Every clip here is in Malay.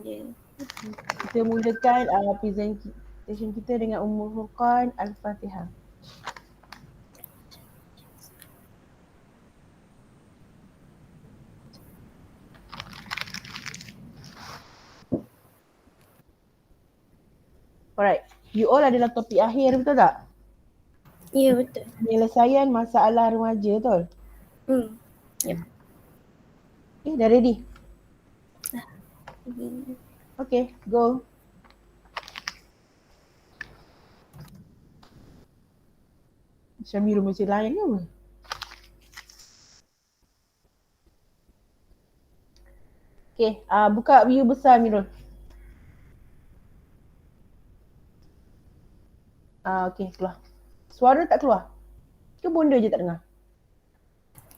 je. Kita mulakan presentation kita dengan Ummul Furqan Al-Fatihah. Alright, you all adalah topik akhir, betul tak? Ya, betul. Penyelesaian masalah remaja, betul? Yep. Dah ready? Hmm. Okay, go. Syamiru macam lain ke apa? Okay, buka view besar Mirul. Okay, keluar. Suara tak keluar? Ke benda je tak dengar?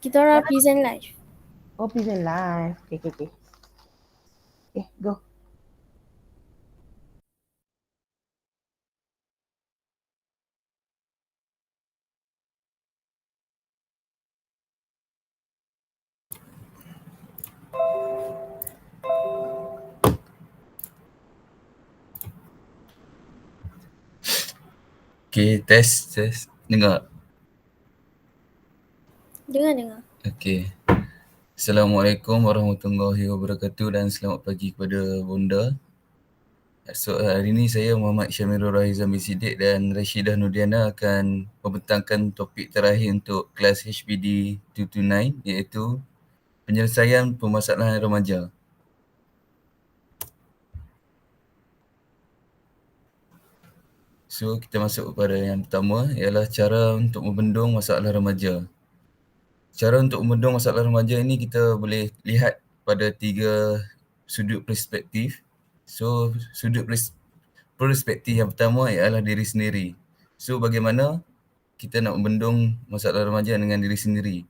Kita orang present live. Oh, present live. Okay. Okay, go. Okay, test. Dengar? Dengar. Okay. Assalamualaikum warahmatullahi wabarakatuh dan selamat pagi kepada Bonda. So, hari ini saya Muhammad Syamirul Rahizam bin Siddiq dan Rashidah Nurdiana akan membentangkan topik terakhir untuk kelas HPD 229 iaitu penyelesaian permasalahan remaja. So, kita masuk kepada yang pertama ialah cara untuk membendung masalah remaja. Cara untuk membendung masalah remaja ini kita boleh lihat pada 3 sudut perspektif. So, sudut perspektif yang pertama ialah diri sendiri. So, bagaimana kita nak membendung masalah remaja dengan diri sendiri.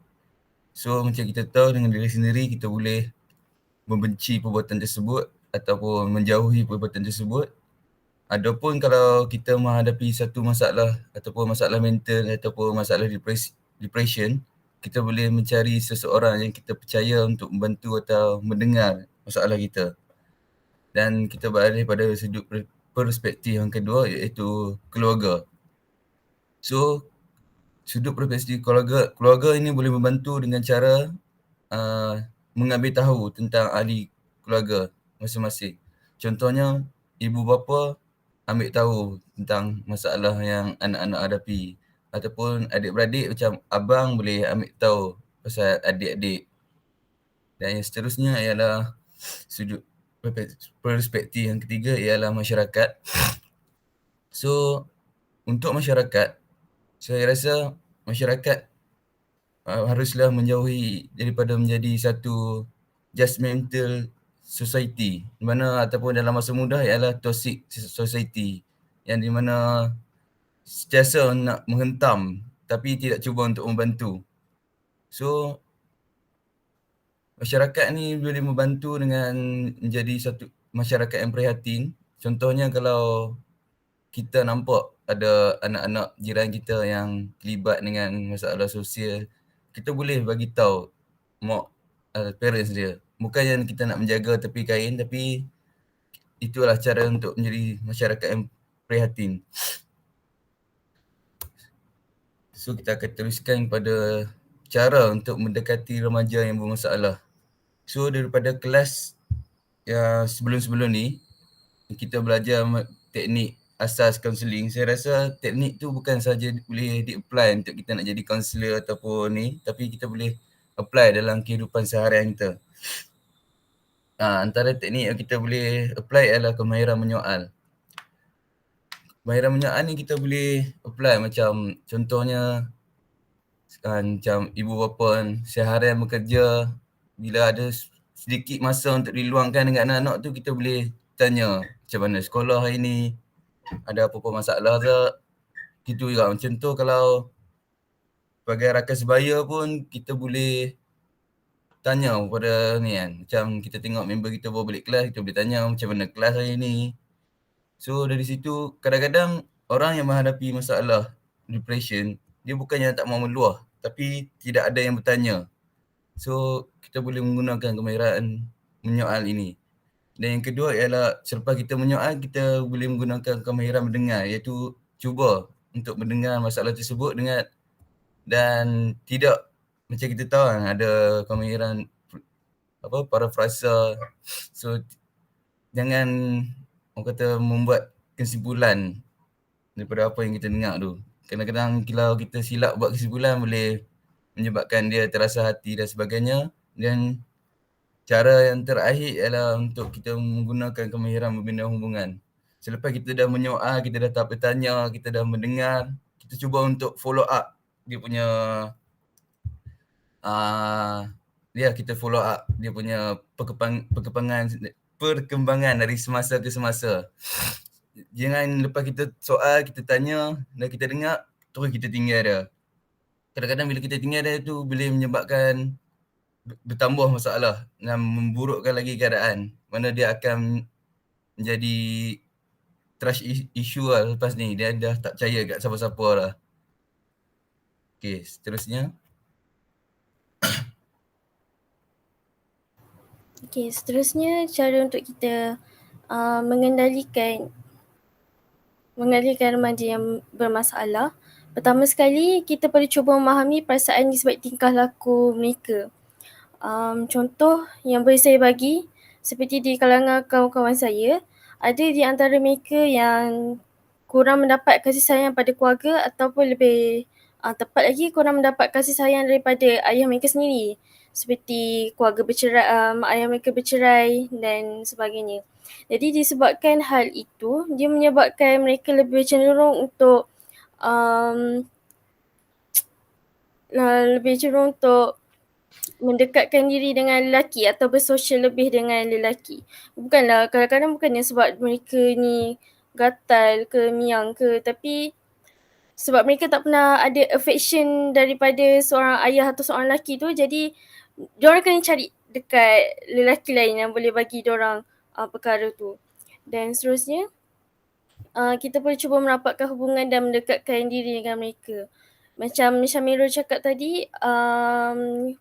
So, macam kita tahu dengan diri sendiri, kita boleh membenci perbuatan tersebut ataupun menjauhi perbuatan tersebut. Adapun kalau kita menghadapi satu masalah ataupun masalah mental ataupun masalah depression, kita boleh mencari seseorang yang kita percaya untuk membantu atau mendengar masalah kita. Dan kita beralih pada sudut perspektif yang kedua iaitu keluarga. So, sudut perspektif keluarga ini boleh membantu dengan cara mengambil tahu tentang ahli keluarga masing-masing. Contohnya, ibu bapa ambil tahu tentang masalah yang anak-anak hadapi. Ataupun adik-beradik macam abang boleh ambil tahu pasal adik-adik. Dan yang seterusnya ialah sudut perspektif yang ketiga ialah masyarakat. So, untuk masyarakat, saya rasa masyarakat haruslah menjauhi daripada menjadi satu judgmental society di mana ataupun dalam masa mudah ialah toxic society yang di mana sentiasa nak menghentam tapi tidak cuba untuk membantu. So, masyarakat ni boleh membantu dengan menjadi satu masyarakat yang prihatin. Contohnya kalau kita nampak ada anak-anak jiran kita yang terlibat dengan masalah sosial, kita boleh bagi tahu mak parents dia. Bukan yang kita nak menjaga tepi kain, tapi itulah cara untuk menjadi masyarakat yang prihatin. So, kita akan teruskan pada cara untuk mendekati remaja yang bermasalah. So, daripada kelas yang sebelum-sebelum ni, kita belajar teknik asas kaunseling. Saya rasa teknik tu bukan saja boleh di-apply untuk kita nak jadi kaunselor ataupun ni, tapi kita boleh apply dalam kehidupan seharian kita. Antara teknik yang kita boleh apply adalah kemahiran menyoal. Kemahiran menyoal ni kita boleh apply macam contohnya macam ibu bapa kan seharian bekerja, bila ada sedikit masa untuk diluangkan dengan anak-anak tu, kita boleh tanya macam mana sekolah hari ni, ada apa-apa masalah tak. Gitu juga macam tu. Kalau sebagai rakan sebaya pun kita boleh tanya kepada ni kan, macam kita tengok member kita baru balik kelas, kita boleh tanya macam mana kelas hari ni. So dari situ kadang-kadang orang yang menghadapi masalah depression, dia bukannya tak mahu meluah, tapi tidak ada yang bertanya. So kita boleh menggunakan kemahiran menyoal ini. Dan yang kedua ialah selepas kita menyoal, kita boleh menggunakan kemahiran mendengar, iaitu cuba untuk mendengar masalah tersebut dengan dan tidak macam kita tahu kan ada kemahiran parafrasa. So jangan orang kata membuat kesimpulan daripada apa yang kita dengar tu. Kadang-kadang kalau kita silap buat kesimpulan boleh menyebabkan dia terasa hati dan sebagainya. Dan cara yang terakhir ialah untuk kita menggunakan kemahiran membina hubungan. Selepas kita dah menyoal, kita dah tahap bertanya, kita dah mendengar, kita cuba untuk follow up dia punya kita follow up dia punya perkembangan dari semasa ke semasa. Jangan lepas kita soal, kita tanya dan kita dengar, terus kita tinggal dia. Kadang-kadang bila kita tinggal dia tu boleh menyebabkan bertambah masalah dan memburukkan lagi keadaan. Mana dia akan menjadi trust issue lah lepas ni. Dia dah tak percaya kat siapa-siapa lah. Okay, seterusnya. Okay, seterusnya cara untuk kita mengendalikan remaja yang bermasalah. Pertama sekali, kita perlu cuba memahami perasaan di sebalik tingkah laku mereka. Contoh yang boleh saya bagi, seperti di kalangan kawan-kawan saya, ada di antara mereka yang kurang mendapat kasih sayang pada keluarga ataupun lebih tepat lagi kurang mendapat kasih sayang daripada ayah mereka sendiri. Seperti keluarga bercerai, ayah mereka bercerai dan sebagainya. Jadi disebabkan hal itu, dia menyebabkan mereka lebih cenderung untuk mendekatkan diri dengan lelaki atau bersosial lebih dengan lelaki. Bukanlah, kadang-kadang bukannya sebab mereka ni gatal ke miang ke, tapi sebab mereka tak pernah ada affection daripada seorang ayah atau seorang lelaki tu, jadi diorang kena cari dekat lelaki lain yang boleh bagi diorang perkara tu. Dan seterusnya, kita boleh cuba merapatkan hubungan dan mendekatkan diri dengan mereka. Macam Syamiro cakap tadi,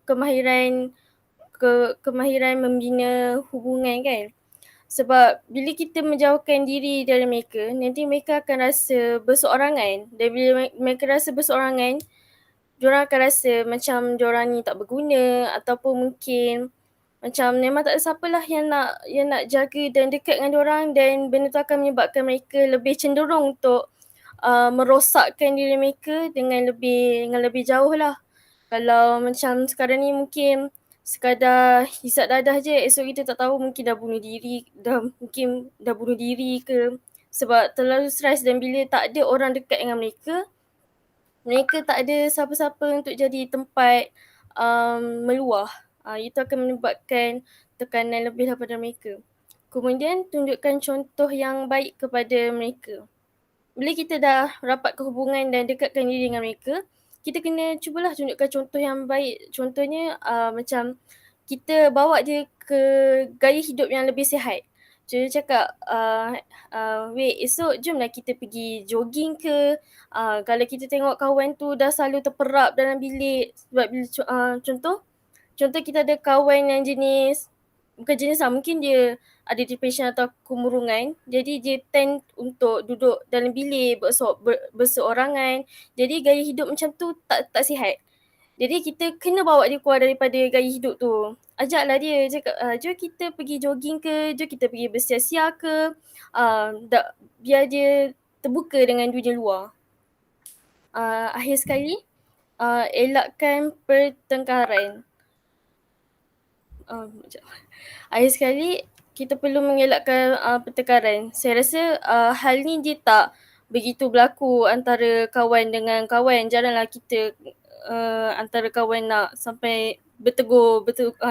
kemahiran membina hubungan kan. Sebab bila kita menjauhkan diri dari mereka, nanti mereka akan rasa berseorangan. Dan bila mereka rasa berseorangan, diorang akan rasa macam diorang ni tak berguna ataupun mungkin macam memang tak ada siapa lah yang nak jaga dan dekat dengan diorang, dan benda tu akan menyebabkan mereka lebih cenderung untuk merosakkan diri mereka dengan lebih jauh lah. Kalau macam sekarang ni mungkin sekadar hisap dadah je, esok kita tak tahu mungkin dah bunuh diri ke, sebab terlalu stres. Dan bila tak ada orang dekat dengan mereka tak ada siapa-siapa untuk jadi tempat meluah. Itu akan menyebabkan tekanan lebih daripada mereka. Kemudian tunjukkan contoh yang baik kepada mereka. Bila kita dah rapatkan hubungan dan dekatkan diri dengan mereka, kita kena cubalah tunjukkan contoh yang baik. Contohnya macam kita bawa dia ke gaya hidup yang lebih sihat. Contoh cakap, weh esok jomlah kita pergi jogging ke. Kalau kita tengok kawan tu dah selalu terperap dalam bilik. Sebab bila contoh kita ada kawan yang bukan jenis mungkin dia ada depression atau kemurungan. Jadi dia tend untuk duduk dalam bilik berseorangan. Jadi gaya hidup macam tu tak sihat. Jadi kita kena bawa dia keluar daripada gaya hidup tu. Ajaklah dia, cakap jom kita pergi jogging ke, jom kita pergi bersia-sia ke. Biar dia terbuka dengan dunia luar. Akhir sekali, elakkan pertengkaran. Akhir sekali, kita perlu mengelakkan pertengkaran. Saya rasa hal ni dia tak begitu berlaku antara kawan dengan kawan. Janganlah kita antara kawan nak sampai bertegur,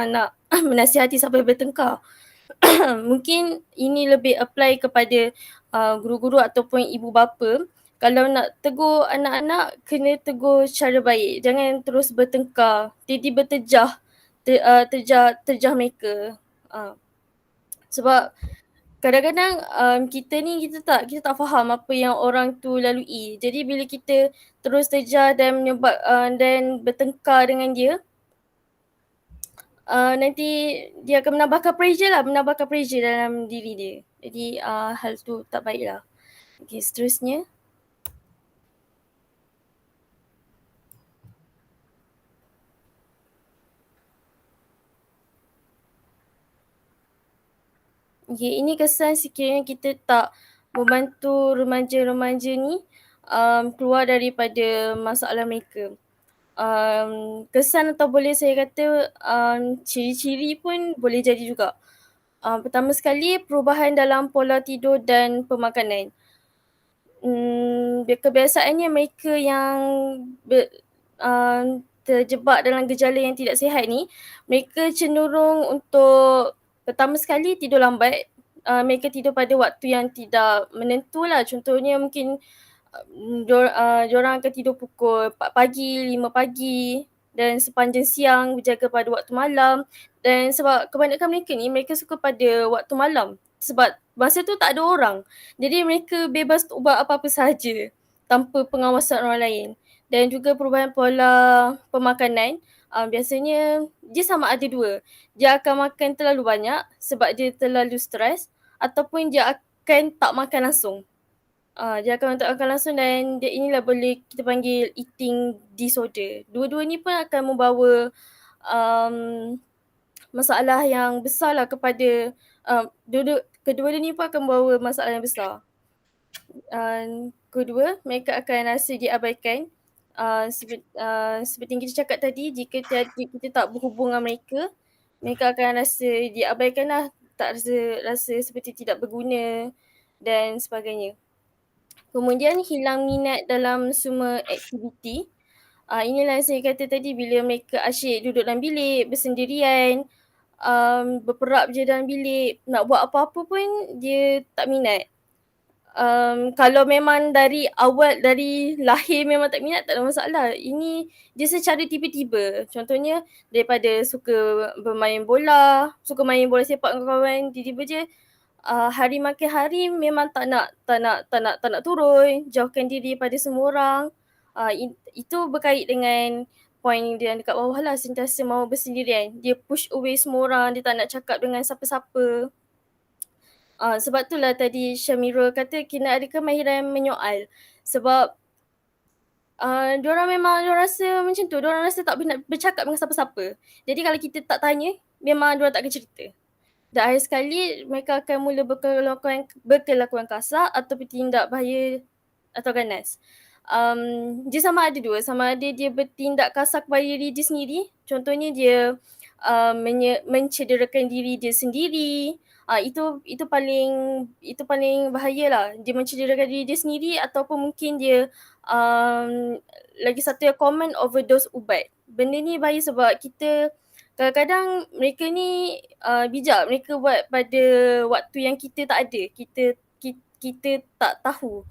nak menasihati sampai bertengkar. Mungkin ini lebih apply kepada guru-guru ataupun ibu bapa. Kalau nak tegur anak-anak, kena tegur secara baik. Jangan terus bertengkar, tiba-tiba terjah mereka. Sebab kadang-kadang kita tak faham apa yang orang tu lalui. Jadi bila kita terus terjah dan bertengkar dengan dia, nanti dia akan menambahkan pressure dalam diri dia. Jadi hal tu tak baik lah. Okay, seterusnya. Okay, ini kesan sekiranya kita tak membantu remaja-remaja ni keluar daripada masalah mereka. Kesan atau boleh saya kata ciri-ciri pun boleh jadi juga. Pertama sekali, perubahan dalam pola tidur dan pemakanan. Kebiasaannya mereka yang terjebak dalam gejala yang tidak sihat ni, mereka cenderung untuk pertama sekali tidur lambat. Mereka tidur pada waktu yang tidak menentu lah. Contohnya mungkin diorang akan tidur pukul 4 pagi, 5 pagi dan sepanjang siang berjaga pada waktu malam. Dan sebab kebanyakan mereka ni, mereka suka pada waktu malam. Sebab masa tu tak ada orang. Jadi mereka bebas untuk buat apa-apa sahaja tanpa pengawasan orang lain. Dan juga perubahan pola pemakanan, biasanya dia sama ada dua. Dia akan makan terlalu banyak sebab dia terlalu stres, ataupun dia akan tak makan langsung. Dia akan tak makan langsung dan inilah boleh kita panggil eating disorder. Dua-dua ni pun akan membawa masalah yang besar lah kepada kedua-dua ni pun akan membawa masalah yang besar. Kedua, mereka akan rasa diabaikan. Seperti yang kita cakap tadi, jika kita tak berhubung dengan mereka, mereka akan rasa diabaikan lah, tak rasa seperti tidak berguna dan sebagainya. Kemudian hilang minat dalam semua aktiviti. Inilah yang saya kata tadi, bila mereka asyik duduk dalam bilik, bersendirian, berperak je dalam bilik, nak buat apa-apa pun dia tak minat. Kalau memang dari awal, dari lahir memang tak minat, tak ada masalah. Ini dia secara tiba-tiba. Contohnya daripada suka bermain bola, suka main bola sepak dengan kawan, tiba-tiba je hari makin hari memang tak nak turun, jauhkan diri pada semua orang. Itu berkait dengan poin dia dekat bawah lah, sentiasa mahu bersendirian. Dia push away semua orang, dia tak nak cakap dengan siapa-siapa. Sebab itulah tadi Syamirul kata kena ada kemahiran menyoal. Sebab diorang memang diorang rasa macam tu, diorang rasa tak nak bercakap dengan siapa-siapa. Jadi kalau kita tak tanya, memang diorang tak akan cerita. Dan akhir sekali mereka akan mula berkelakuan kasar atau bertindak bahaya atau ganas. Dia sama ada dua, sama ada dia bertindak kasar kepada diri dia sendiri, contohnya dia mencederakan diri dia sendiri. Itu paling bahayalah. Dia mencederakan diri dia sendiri, ataupun mungkin dia lagi satu yang common, overdose ubat. Benda ni bahaya sebab kita kadang-kadang mereka ni bijak, mereka buat pada waktu yang kita tak ada, kita tak tahu.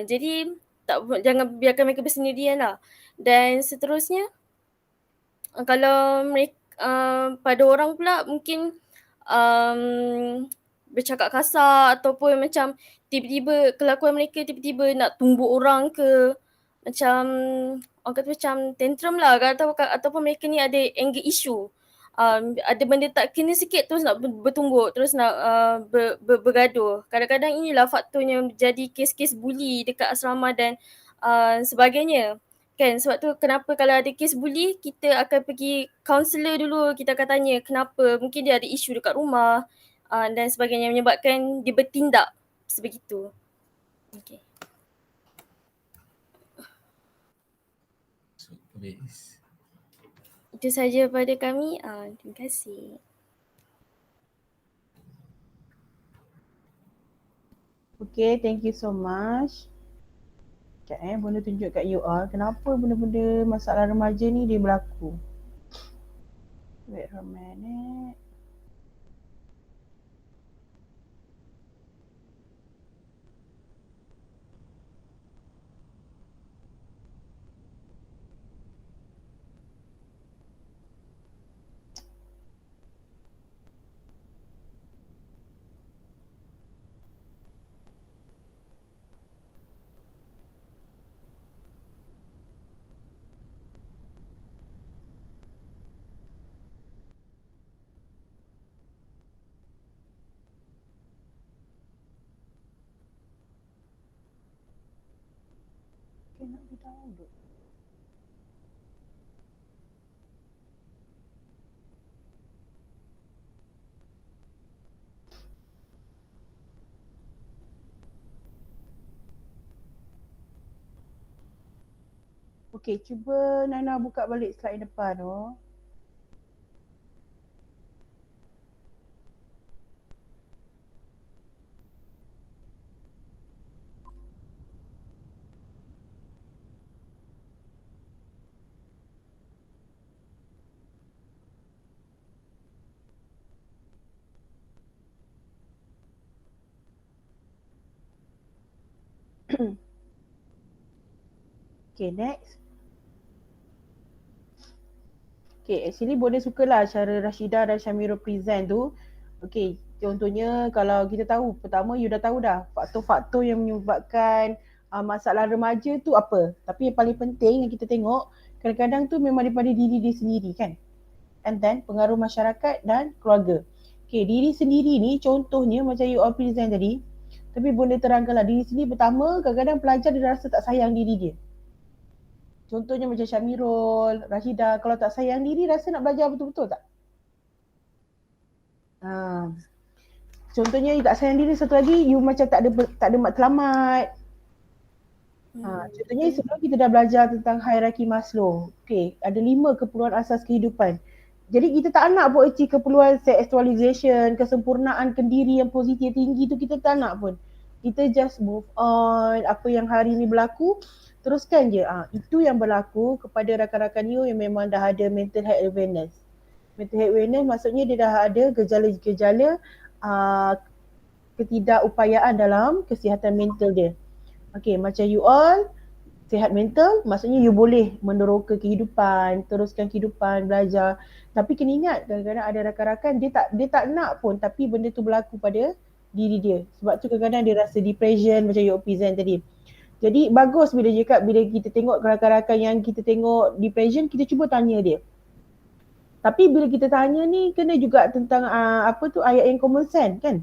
Jadi jangan biarkan mereka bersendirian lah. Dan seterusnya, kalau mereka pada orang pula mungkin bercakap kasar, ataupun macam tiba-tiba kelakuan mereka tiba-tiba nak tumbuk orang ke, macam orang kata macam tantrum lah, ataupun mereka ni ada anger issue. Ada benda tak kena sikit terus nak bertumbuk, terus nak bergaduh. Kadang-kadang inilah faktornya jadi kes-kes bully dekat asrama dan sebagainya. Kan, sebab tu kenapa kalau ada kes bully, kita akan pergi kaunselor dulu, kita akan tanya kenapa, mungkin dia ada isu dekat rumah dan sebagainya, menyebabkan dia bertindak sebegitu. Okay. So, habis. Itu saja pada kami. Terima kasih. Okay, thank you so much. Sekejap Bunda tunjuk kat UR kenapa benda-benda masalah remaja ni dia berlaku. Wait a minute. Download. Okey, cuba Nana buka balik slide depan tu. Okay, next. Okay, actually boleh sukalah cara Rashidah dan Syamiro present tu. Okay, contohnya kalau kita tahu, pertama you dah tahu dah faktor-faktor yang menyebabkan masalah remaja tu apa. Tapi yang paling penting yang kita tengok, kadang-kadang tu memang daripada diri dia sendiri kan. And then pengaruh masyarakat dan keluarga. Okay, diri sendiri ni contohnya macam you all present tadi. Tapi boleh terangkanlah diri sendiri pertama, kadang-kadang pelajar dia rasa tak sayang diri dia. Contohnya macam Syamirul, Rashidah, kalau tak sayang diri rasa nak belajar betul-betul tak? Contohnya you tak sayang diri, satu lagi you macam tak ada matlamat. Contohnya sebelum kita dah belajar tentang hierarki Maslow. Okay, ada 5 keperluan asas kehidupan. Jadi kita tak nak pun achieve keperluan self-actualization, kesempurnaan kendiri yang positif tinggi tu kita tak nak pun. Kita just move on, apa yang hari ni berlaku, teruskan je. Itu yang berlaku kepada rakan-rakan you yang memang dah ada mental health awareness. Mental health awareness maksudnya dia dah ada gejala-gejala ketidakupayaan dalam kesihatan mental dia. Okay, macam you all sihat mental, maksudnya you boleh meneroka kehidupan, teruskan kehidupan, belajar. Tapi kena ingat, kadang-kadang ada rakan-rakan dia tak nak pun tapi benda tu berlaku pada diri dia. Sebab tu kadang-kadang dia rasa depression macam you present tadi. Jadi bagus bila kita tengok rakan-rakan yang kita tengok depression, kita cuba tanya dia. Tapi bila kita tanya ni kena juga tentang ayat yang common sense kan?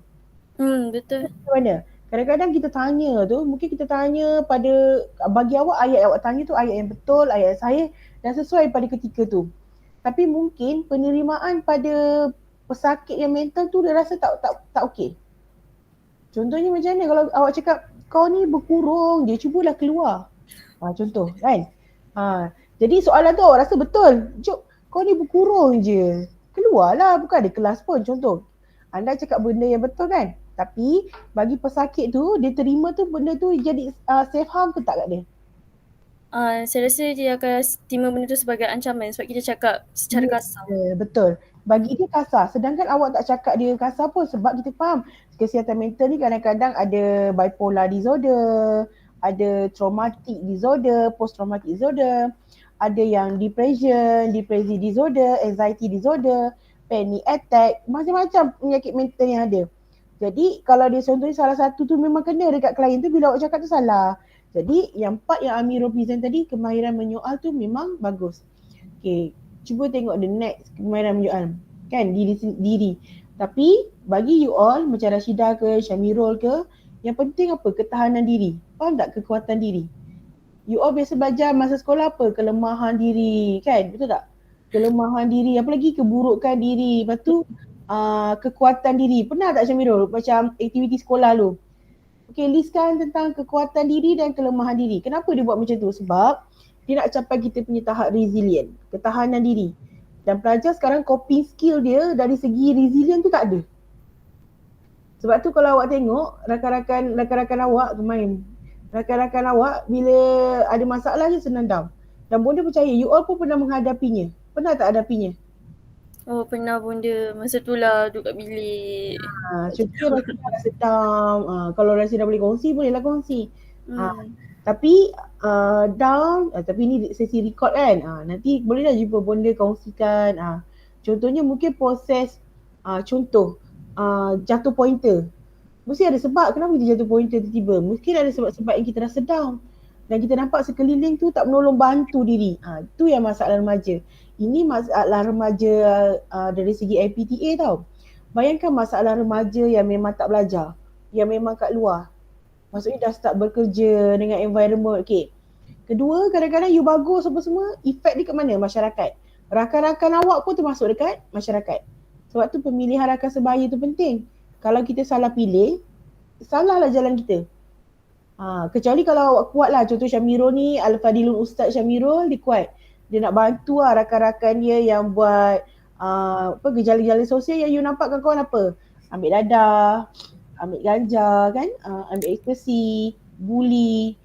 Betul. Macam mana? Kadang-kadang kita tanya tu, mungkin kita tanya bagi awak ayat yang awak tanya tu ayat yang betul, ayat yang sahih dan sesuai pada ketika tu. Tapi mungkin penerimaan pada pesakit yang mental tu dia rasa tak okey. Contohnya macam mana kalau awak cakap kau ni berkurung je, cubalah keluar. Contoh kan. Jadi soalan tu awak rasa betul. Cuk, kau ni berkurung je. Keluarlah, bukan ada kelas pun contoh. Anda cakap benda yang betul kan? Tapi bagi pesakit tu, dia terima tu benda tu jadi safe harm ke tak kat dia? Saya rasa dia akan terima benda tu sebagai ancaman sebab kita cakap secara kasar. Betul. Bagi dia kasar. Sedangkan awak tak cakap dia kasar pun sebab kita faham kesihatan mental ni kadang-kadang ada bipolar disorder, ada traumatic disorder, post traumatic disorder, ada yang depression, depressive disorder, anxiety disorder, panic attack, macam-macam penyakit mental yang ada. Jadi kalau dia contohnya salah satu tu memang kena dekat klien tu, bila awak cakap tu salah. Jadi yang part yang Amirul present tadi, kemahiran menyoal tu memang bagus. Okay, cuba tengok the next kemahiran menyoal. Kan diri. Tapi bagi you all macam Rashidah ke, Syamirul ke, yang penting apa? Ketahanan diri. Faham tak kekuatan diri? You all biasa belajar masa sekolah apa? Kelemahan diri, kan? Betul tak? Kelemahan diri, apalagi keburukan diri. Lepas tu kekuatan diri. Pernah tak Syamirul macam aktiviti sekolah lu? Okay, listkan tentang kekuatan diri dan kelemahan diri. Kenapa dia buat macam tu? Sebab dia nak capai kita punya tahap resilient, ketahanan diri. Dan pelajar sekarang coping skill dia dari segi resilient tu tak ada. Sebab tu kalau awak tengok rakan-rakan awak main, rakan-rakan awak bila ada masalah je senang down. Dan bonda percaya you all pun pernah menghadapinya. Pernah tak hadapinya? Oh, pernah bunda. Masa tu lah duduk kat bilik. Contohnya Rashidah rasa down. Kalau Rashidah boleh kongsi, bolehlah kongsi. Tapi down, tapi ni sesi record kan. Nanti bolehlah jumpa bonda kongsikan. Contohnya mungkin proses contoh jatuh pointer. Mesti ada sebab kenapa kita jatuh pointer tiba-tiba. Mungkin ada sebab-sebab yang kita rasa down. Dan kita nampak sekeliling tu tak menolong bantu diri. Itu yang masalah remaja. Ini masalah remaja dari segi IPTA tau. Bayangkan masalah remaja yang memang tak belajar. Yang memang kat luar. Maksudnya dah start bekerja dengan environment. Okay. Kedua, kadang-kadang you bagus apa semua, efek dia kat mana? Masyarakat. Rakan-rakan awak pun termasuk dekat masyarakat. Sebab tu pemilihan rakan sebaya tu penting. Kalau kita salah pilih, salahlah jalan kita. Kecuali kalau awak kuat lah, contoh Syamirul ni, Al-Fadilul Ustaz Syamirul, dia kuat. Dia nak bantu lah rakan-rakan dia yang buat gejala-gejala sosial yang you nampak kawan-kawan apa? Ambil dadah, ambil ganja kan, ambil ekstasi, bully,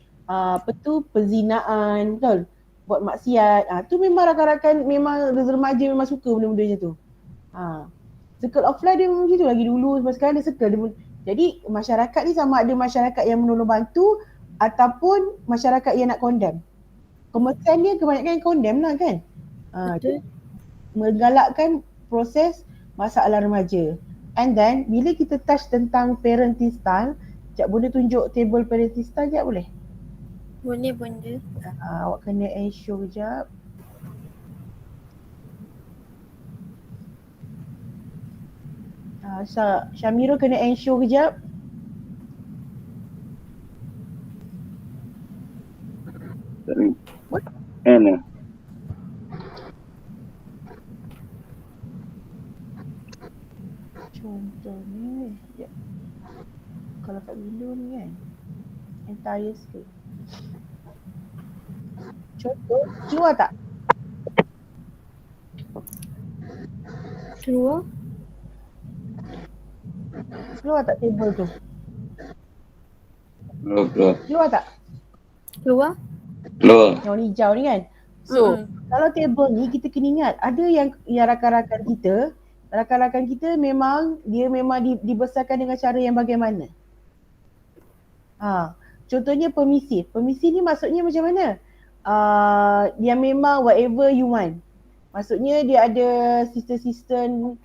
perzinaan, betul? Buat maksiat. Tu memang rakan-rakan, memang remaja memang suka benda-benda macam tu. Circle of life dia memang macam tu lagi dulu, sampai sekarang dia circle. Jadi masyarakat ni sama ada masyarakat yang menolong bantu ataupun masyarakat yang nak condemn. Komersial dia kebanyakan yang condemn lah kan. Betul. Menggalakkan proses masalah remaja. And then bila kita touch tentang parenting style, sekejap boleh tunjuk table parenting style sekejap boleh? Boleh benda. Awak kena ensure sekejap. Syamirul kena ensure kejap. Mana? Contohnya, ya. Kalau kat window ni kan, entire screen. Contoh, keluar tak? Keluar. Keluar tak table tu? Keluar. Keluar tak? Keluar. Keluar. Yang hijau ni kan? So, kalau table ni kita kena ingat, ada yang rakan-rakan kita memang dibesarkan dengan cara yang bagaimana? Contohnya permisif. Permisif ni maksudnya macam mana? Dia memang whatever you want. Maksudnya dia ada sistem-sistem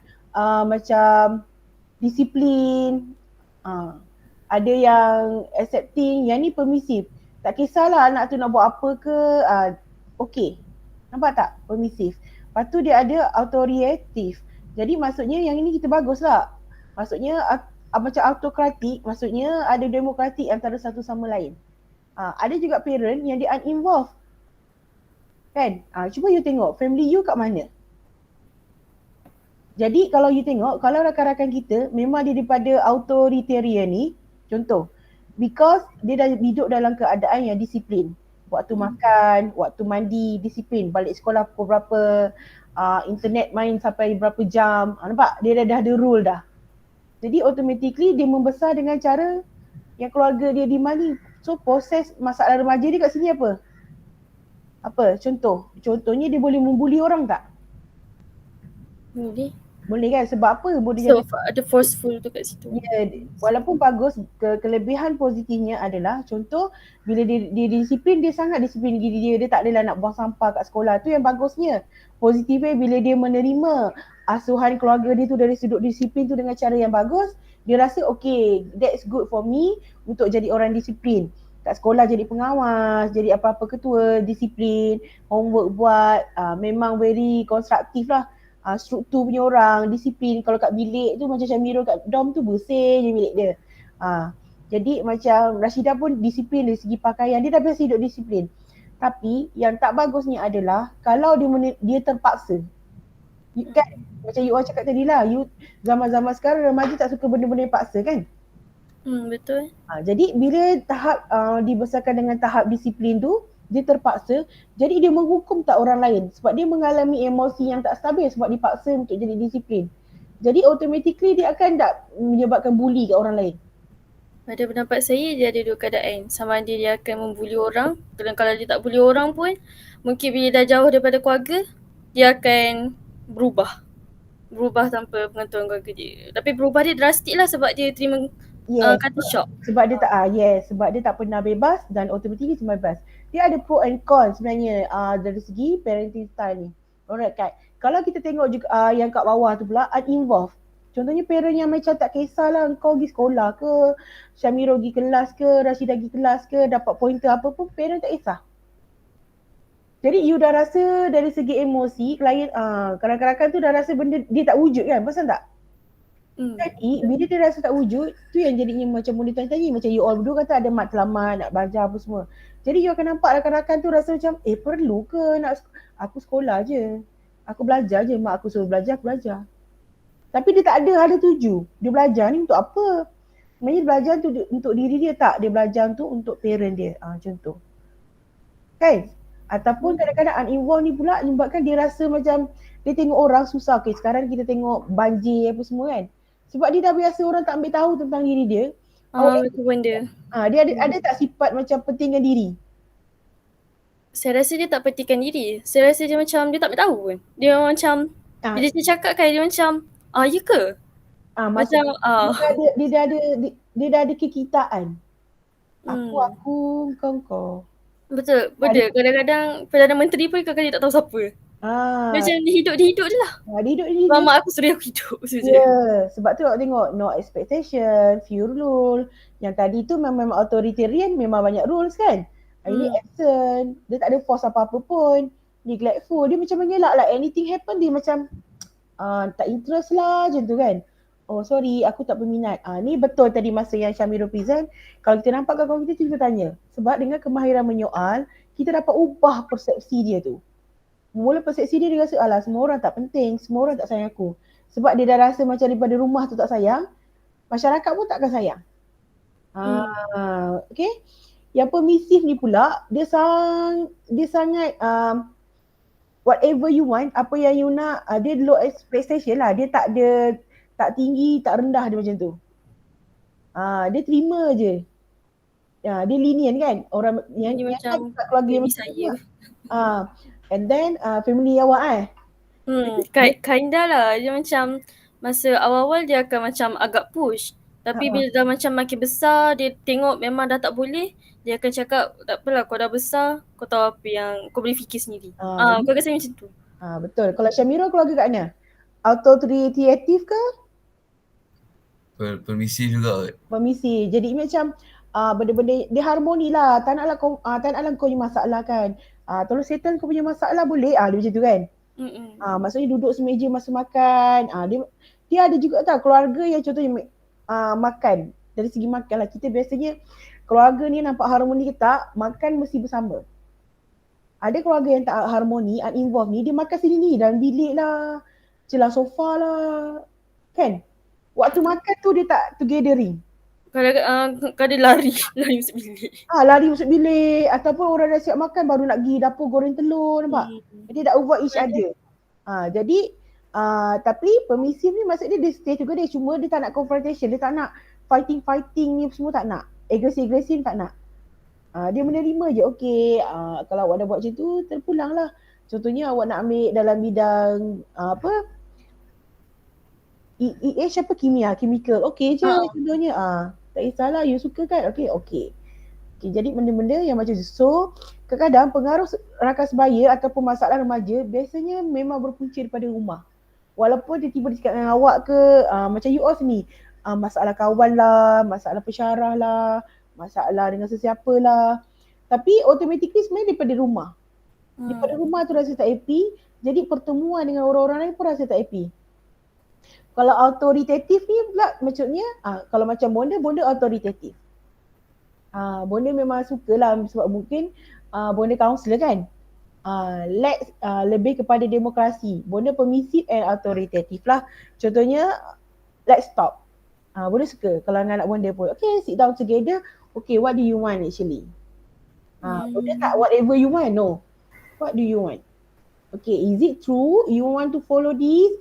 macam disiplin. Ada yang accepting, yang ni permisif. Tak kisahlah anak tu nak buat apa ke, okey. Nampak tak? Permisif. Lepas tu dia ada autoritatif. Jadi maksudnya yang ini kita bagus lah. Maksudnya macam autokratik, maksudnya ada demokratik antara satu sama lain. Ada juga parent yang dia uninvolved. Kan? Cuba you tengok family you kat mana. Jadi kalau you tengok, kalau rakan-rakan kita memang dia daripada authoritarian ni, contoh, because dia dah hidup dalam keadaan yang disiplin. Waktu makan, waktu mandi, disiplin. Balik sekolah pukul berapa, internet main sampai berapa jam. Nampak? Dia dah ada rule dah. Jadi automatically dia membesar dengan cara yang keluarga dia dimani. So proses masalah remaja dia kat sini apa? Contohnya dia boleh membuli orang tak? Boleh. Boleh kan? Sebab apa? So ada forceful tu kat situ. Ya, walaupun bagus, kelebihan positifnya adalah contoh bila dia disiplin, dia sangat disiplin diri dia tak adalah nak buang sampah kat sekolah. Tu yang bagusnya. Positifnya bila dia menerima asuhan keluarga dia tu dari sudut disiplin tu dengan cara yang bagus, dia rasa okay, that's good for me untuk jadi orang disiplin. Kat sekolah jadi pengawas, jadi apa-apa ketua, disiplin, homework buat, memang very konstruktif lah. Struktur punya orang, disiplin. Kalau kat bilik tu macam Syamirul kat dorm tu bersih je bilik dia. Jadi macam Rashidah pun disiplin dari segi pakaian, dia dah biasa hidup disiplin. Tapi yang tak bagusnya adalah kalau dia terpaksa. Kan macam you all cakap tadi lah, you zaman-zaman sekarang remaja tak suka benda-benda yang paksa kan? Betul. Jadi bila tahap dibesarkan dengan tahap disiplin tu, dia terpaksa, jadi dia menghukum tak orang lain sebab dia mengalami emosi yang tak stabil sebab dipaksa untuk jadi disiplin. Jadi automatically dia akan tak menyebabkan bully kat orang lain. Pada pendapat saya dia ada dua keadaan. Sama ada dia akan membuli orang, dan kalau dia tak bully orang pun mungkin bila dah jauh daripada keluarga dia akan berubah tanpa pengetahuan keluarga dia. Tapi berubah dia drastik lah sebab dia terima kata shock. Sebab dia tak sebab dia tak pernah bebas dan automatically semua bebas. Dia ada pro and con sebenarnya dari segi parenting style ni. Alright Kat. Kalau kita tengok juga yang kat bawah tu pula uninvolved. Contohnya parent yang macam tak kisahlah kau pergi sekolah ke, Syamirul pergi kelas ke, Rashidah pergi kelas ke, dapat pointer apa pun, parent tak kisah. Jadi you dah rasa dari segi emosi, klien kanak-kanak tu dah rasa benda dia tak wujud kan, pasal tak? Jadi bila dia rasa tak wujud, tu yang jadinya macam benda tadi, macam you all berdua kata ada matlamat, nak belajar apa semua. Jadi you akan nampak rakan-rakan tu rasa macam, perlu ke nak aku sekolah je. Aku belajar je, mak aku suruh belajar, aku belajar. Tapi dia tak ada hala tuju. Dia belajar ni untuk apa? Sebenarnya dia belajar untuk diri dia tak? Dia belajar untuk parent dia. Contoh. Kan? Ataupun kadang-kadang uninvolved ni pula menyebabkan dia rasa macam dia tengok orang susah. Okay, sekarang kita tengok banjir apa semua kan. Sebab dia dah biasa orang tak ambil tahu tentang diri dia. Itu benda. Dia ada tak sifat macam pentingkan diri? Saya rasa dia tak pentingkan diri. Saya rasa dia macam dia tak tahu pun. Dia macam bila dia cakap kan dia macam ya ke? Macam dia dah ada kekitaan. Aku, kau. Betul. Kadang-kadang Perdana Menteri pun kadang-kadang dia tak tahu siapa. Dia macam dia hidup je lah. Dia hidup dia. Mama aku suruh aku hidup. Sebab tu awak tengok no expectation, few rule. Yang tadi tu memang authoritarian, memang banyak rules kan. Ini absent, dia tak ada force apa-apa pun. Neglectful, dia macam mengelak lah. Anything happen dia macam tak interest lah macam tu kan. Oh sorry, aku tak berminat. Ni betul tadi masa yang Syamil present. Kalau kita nampak kawan kita, kita tanya. Sebab dengan kemahiran menyoal, kita dapat ubah persepsi dia tu. Mula persepsi dia rasa, alah semua orang tak penting, semua orang tak sayang aku. Sebab dia dah rasa macam daripada rumah tu tak sayang, masyarakat pun takkan sayang. Okay. Yang permisif ni pula, dia sangat whatever you want, apa yang you nak, dia low expectation lah. Dia tak tinggi, tak rendah dia macam tu. Dia terima je. Dia lenient kan. Orang yang macam keluarga yang macam saya. And then family awak kinda lah. Dia macam masa awal-awal dia akan macam agak push. Tapi bila dah macam makin besar, dia tengok memang dah tak boleh, dia akan cakap, tak apalah kau dah besar, kau tahu apa yang kau boleh fikir sendiri. Kau rasa macam tu. Betul. Kalau Syamira keluarga kat mana? Authoritative ke? Permisif juga. Permisif. Jadi macam benda-benda dia harmoni lah. Tak naklah kau punya masalah kan. Tolong settle kau punya masalah boleh. Dia macam tu kan. Maksudnya duduk semeja masa makan. Dia ada juga tau keluarga yang contohnya makan. Dari segi makan lah. Kita biasanya keluarga ni nampak harmoni ke tak, makan mesti bersama. Ada keluarga yang tak harmoni, uninvolved ni, dia makan sendiri dalam bilik lah, celah sofa lah. Kan? Waktu makan tu dia tak togethering. Kadang lari masuk bilik. Lari masuk bilik ataupun orang dah siap makan baru nak pergi dapur goreng telur, nampak? Dia dah avoid each other. Jadi tapi permisif ni maksudnya dia stay juga dia, cuma dia tak nak confrontation, dia tak nak fighting ni semua tak nak. Agresif tak nak. Dia menerima je, okey, kalau awak dah buat macam tu, terpulang lah. Contohnya awak nak ambil dalam bidang kimia, chemical. Okey je contohnya. Tak kisahlah, you suka kan? Okey. Jadi benda-benda yang macam tu. So, kadang-kadang pengaruh rakan sebaya ataupun masalah remaja biasanya memang berpunca daripada rumah. Walaupun dia tiba cakap dengan awak ke, macam you all sini, masalah kawan lah, masalah pensyarah lah, masalah dengan sesiapa lah. Tapi automatically sebenarnya daripada rumah. Daripada rumah tu rasa tak happy, jadi pertemuan dengan orang-orang lain pun rasa tak happy. Kalau autoritatif ni pula maksudnya, kalau macam bonda autoritatif. Bonda memang sukalah sebab mungkin bonda kaunselor kan. Let's lebih kepada demokrasi. Bonda permisif and autoritatif lah. Contohnya, let's talk. Bonda suka kalau anak bonda pun. Okay, sit down together. Okay, what do you want actually? Bonda tak whatever you want, no. What do you want? Okay, is it true you want to follow this?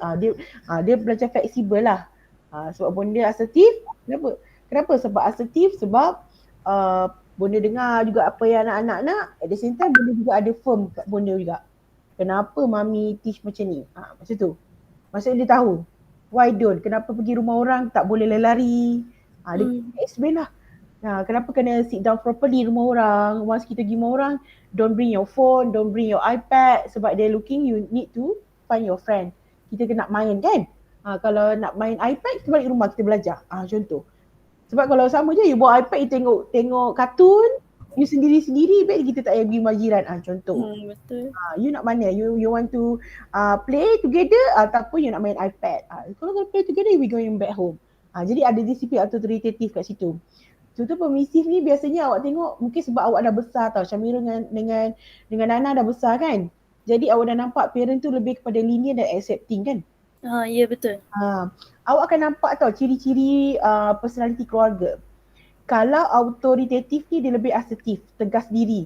Dia belajar fleksibel lah. Sebab bonda asertif. Kenapa? Sebab asertif, sebab bonda dengar juga apa yang anak-anak nak. At the same time, bonda juga ada firm kat bonda juga. Kenapa mami teach macam ni? Macam tu. Maksudnya dia tahu. Why don't? Kenapa pergi rumah orang tak boleh lari? Dia explain lah. Kenapa kena sit down properly rumah orang? Once kita pergi rumah orang, don't bring your phone, don't bring your iPad. Sebab they're looking, you need to find your friend. Kita kena main kan? Kalau nak main iPad, kita balik rumah, kita belajar. Contoh. Sebab kalau sama je, you bawa iPad, you tengok kartun, You sendiri-sendiri baik kita tak payah pergi rumah jiran. Contoh. Betul. You nak mana? You want to play together ataupun you nak main iPad. Kalau nak play together, we going back home. Jadi ada disiplin autoritatif kat situ. Contoh permisif ni biasanya awak tengok mungkin sebab awak dah besar tau. Syamira dengan Nana dah besar kan. Jadi awak dah nampak parent tu lebih kepada lenient dan accepting kan. Ya betul. Awak akan nampak tau ciri-ciri personality keluarga. Kalau autoritatif ni dia lebih asertif, tegas diri.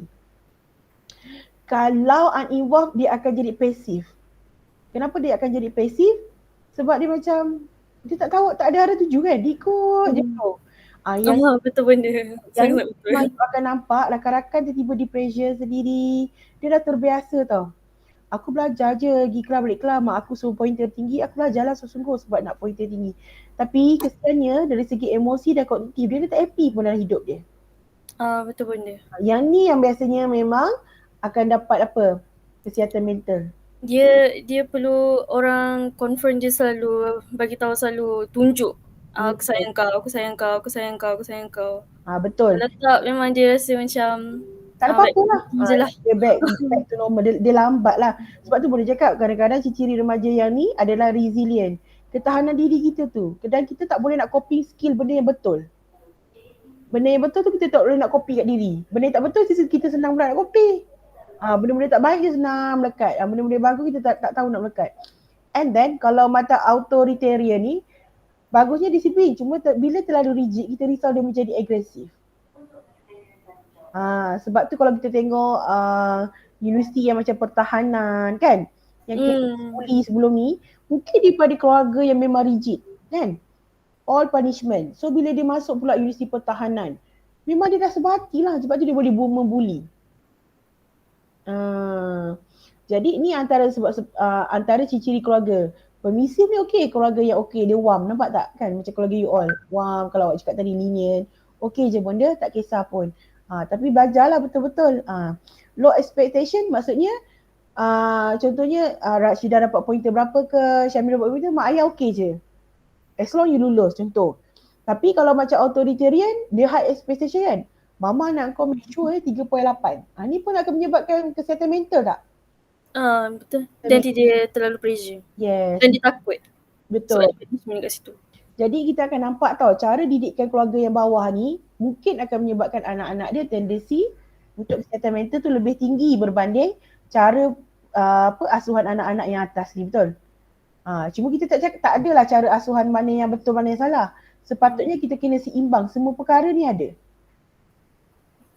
Kalau uninvolved dia akan jadi pasif. Kenapa dia akan jadi pasif? Sebab dia macam dia tak tahu, tak ada arah tuju kan. Dia ikut je tu. Betul benda. Sangat betul. Yang akan nampak rakan-rakan tiba-tiba di pressure sendiri. Dia dah terbiasa tau. Aku belajar je, pergi kelas balik kelas, mak aku suruh pointer tinggi, aku belajar lah sungguh-sungguh sebab nak pointer tinggi. Tapi kesiannya dari segi emosi dan kognitif, dia tak happy pun dalam hidup dia. Betul benda. Yang ni yang biasanya memang akan dapat apa? Kesihatan mental. Dia perlu orang confirm dia selalu, bagi tahu selalu, tunjuk. Aku sayang kau, aku sayang kau, aku sayang kau, aku sayang kau. Betul. Kalau tak memang dia rasa macam tak ada apa-apa lah. Dia back to normal. Dia lambat lah. Sebab tu boleh cakap kadang-kadang ciri remaja yang ni adalah resilient. Ketahanan diri kita tu. Dan kita tak boleh nak copy skill benda yang betul. Benda yang betul tu kita tak boleh nak copy kat diri. Benda yang tak betul kita senang pula nak copy. Benda-benda tak baik je senang melekat. Benda-benda bagus kita tak tahu nak melekat. And then kalau mata authoritarian ni, bagusnya disiplin. Cuma bila terlalu rigid, kita risau dia menjadi agresif. Sebab tu kalau kita tengok universiti yang macam pertahanan kan, yang kita bully sebelum ni, mungkin daripada keluarga yang memang rigid kan, all punishment. So bila dia masuk pula universiti pertahanan, memang dia dah sebati lah, sebab tu dia boleh membuli. Jadi ni antara ciri-ciri keluarga. Permisif ni okey, keluarga yang okey, dia warm, nampak tak kan, macam keluarga you all warm. Kalau awak cakap tadi lenient, okey je benda, tak kisah pun. Tapi belajarlah betul-betul. Low expectation maksudnya contohnya Rashidah dapat pointer berapa ke, Syamira dapat pointer, mak ayah okey je. As long you lulus contoh. Tapi kalau macam authoritarian, dia high expectation kan. Mama nak kau make sure 3.8. Ni pun akan menyebabkan kesihatan mental tak? Betul. Dan dia terlalu pressure. Yes. Dan dia takut. Betul. Sebab dia semua kat situ. Jadi kita akan nampak tau cara didikan keluarga yang bawah ni mungkin akan menyebabkan anak-anak dia tendensi untuk kesihatan mental tu lebih tinggi berbanding cara asuhan anak-anak yang atas ni, betul? Cuma kita tak cakap tak adalah cara asuhan mana yang betul mana yang salah. Sepatutnya kita kena seimbang, semua perkara ni ada.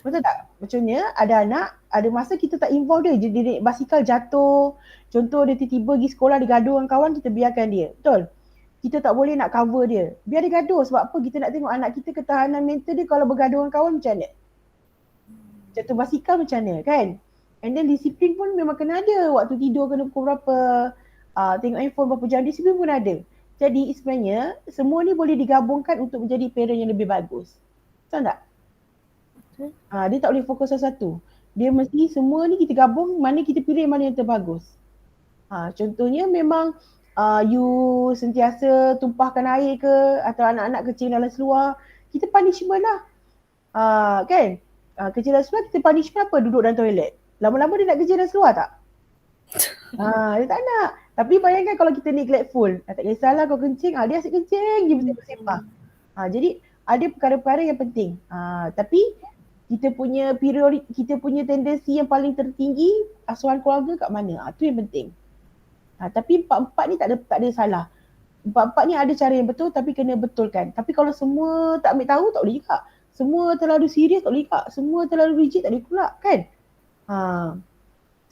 Betul tak? Macamnya ada anak, ada masa kita tak involve dia naik basikal jatuh. Contoh dia tiba-tiba pergi sekolah, dia gaduh dengan kawan, kita biarkan dia. Betul? Kita tak boleh nak cover dia. Biar dia gaduh, sebab apa? Kita nak tengok anak kita ketahanan mental dia kalau bergaduh dengan kawan macam mana. Jatuh basikal macam mana kan? And then disiplin pun memang kena ada. Waktu tidur kena pukul berapa, tengok handphone berapa jam, disiplin pun ada. Jadi sebenarnya semua ni boleh digabungkan untuk menjadi parent yang lebih bagus. Betul tak? Dia tak boleh fokus satu. Dia mesti semua ni kita gabung, mana kita pilih mana yang terbagus. Contohnya memang you sentiasa tumpahkan air ke atau anak-anak kecil dalam seluar, kita punishment lah. Kan? Kecil dalam seluar kita punishment apa? Duduk dalam toilet. Lama-lama dia nak kerja dalam seluar tak? Dia tak nak. Tapi bayangkan kalau kita neglectful, tak kisahlah kau kencing, dia asyik kencing, dia mesti bersepah. Jadi ada perkara-perkara yang penting. Tapi kita punya kita punya tendensi yang paling tertinggi asuhan keluarga kat mana? Tu yang penting. Tapi empat-empat ni tak ada salah. Empat-empat ni ada cara yang betul tapi kena betulkan. Tapi kalau semua tak ambil tahu tak boleh juga. Semua terlalu serius tak boleh juga. Semua terlalu rigid tak boleh pula kan.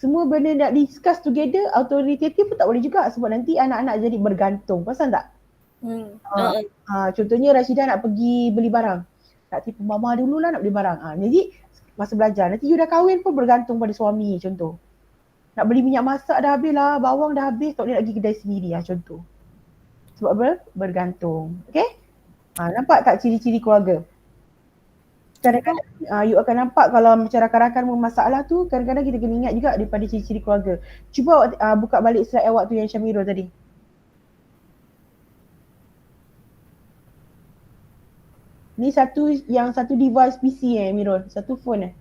Semua benda nak discuss together, authoritative pun tak boleh juga sebab nanti anak-anak jadi bergantung. Pasal tak? Contohnya Rashidah nak pergi beli barang. Tak tipu mama dululah nak beli barang. Jadi masa belajar, nanti you dah kahwin pun bergantung pada suami contoh. Nak beli minyak masak dah habis lah, bawang dah habis, tak boleh nak pergi kedai sendiri contoh. Sebab apa? Bergantung. Okay? Nampak tak ciri-ciri keluarga? Kadang-kadang you akan nampak kalau macam rakan-rakan bermasalah tu, kadang-kadang kita kena ingat juga daripada ciri-ciri keluarga. Cuba buka balik slide awak tu yang Syamira tadi. Ni satu device PC Mirul, satu phone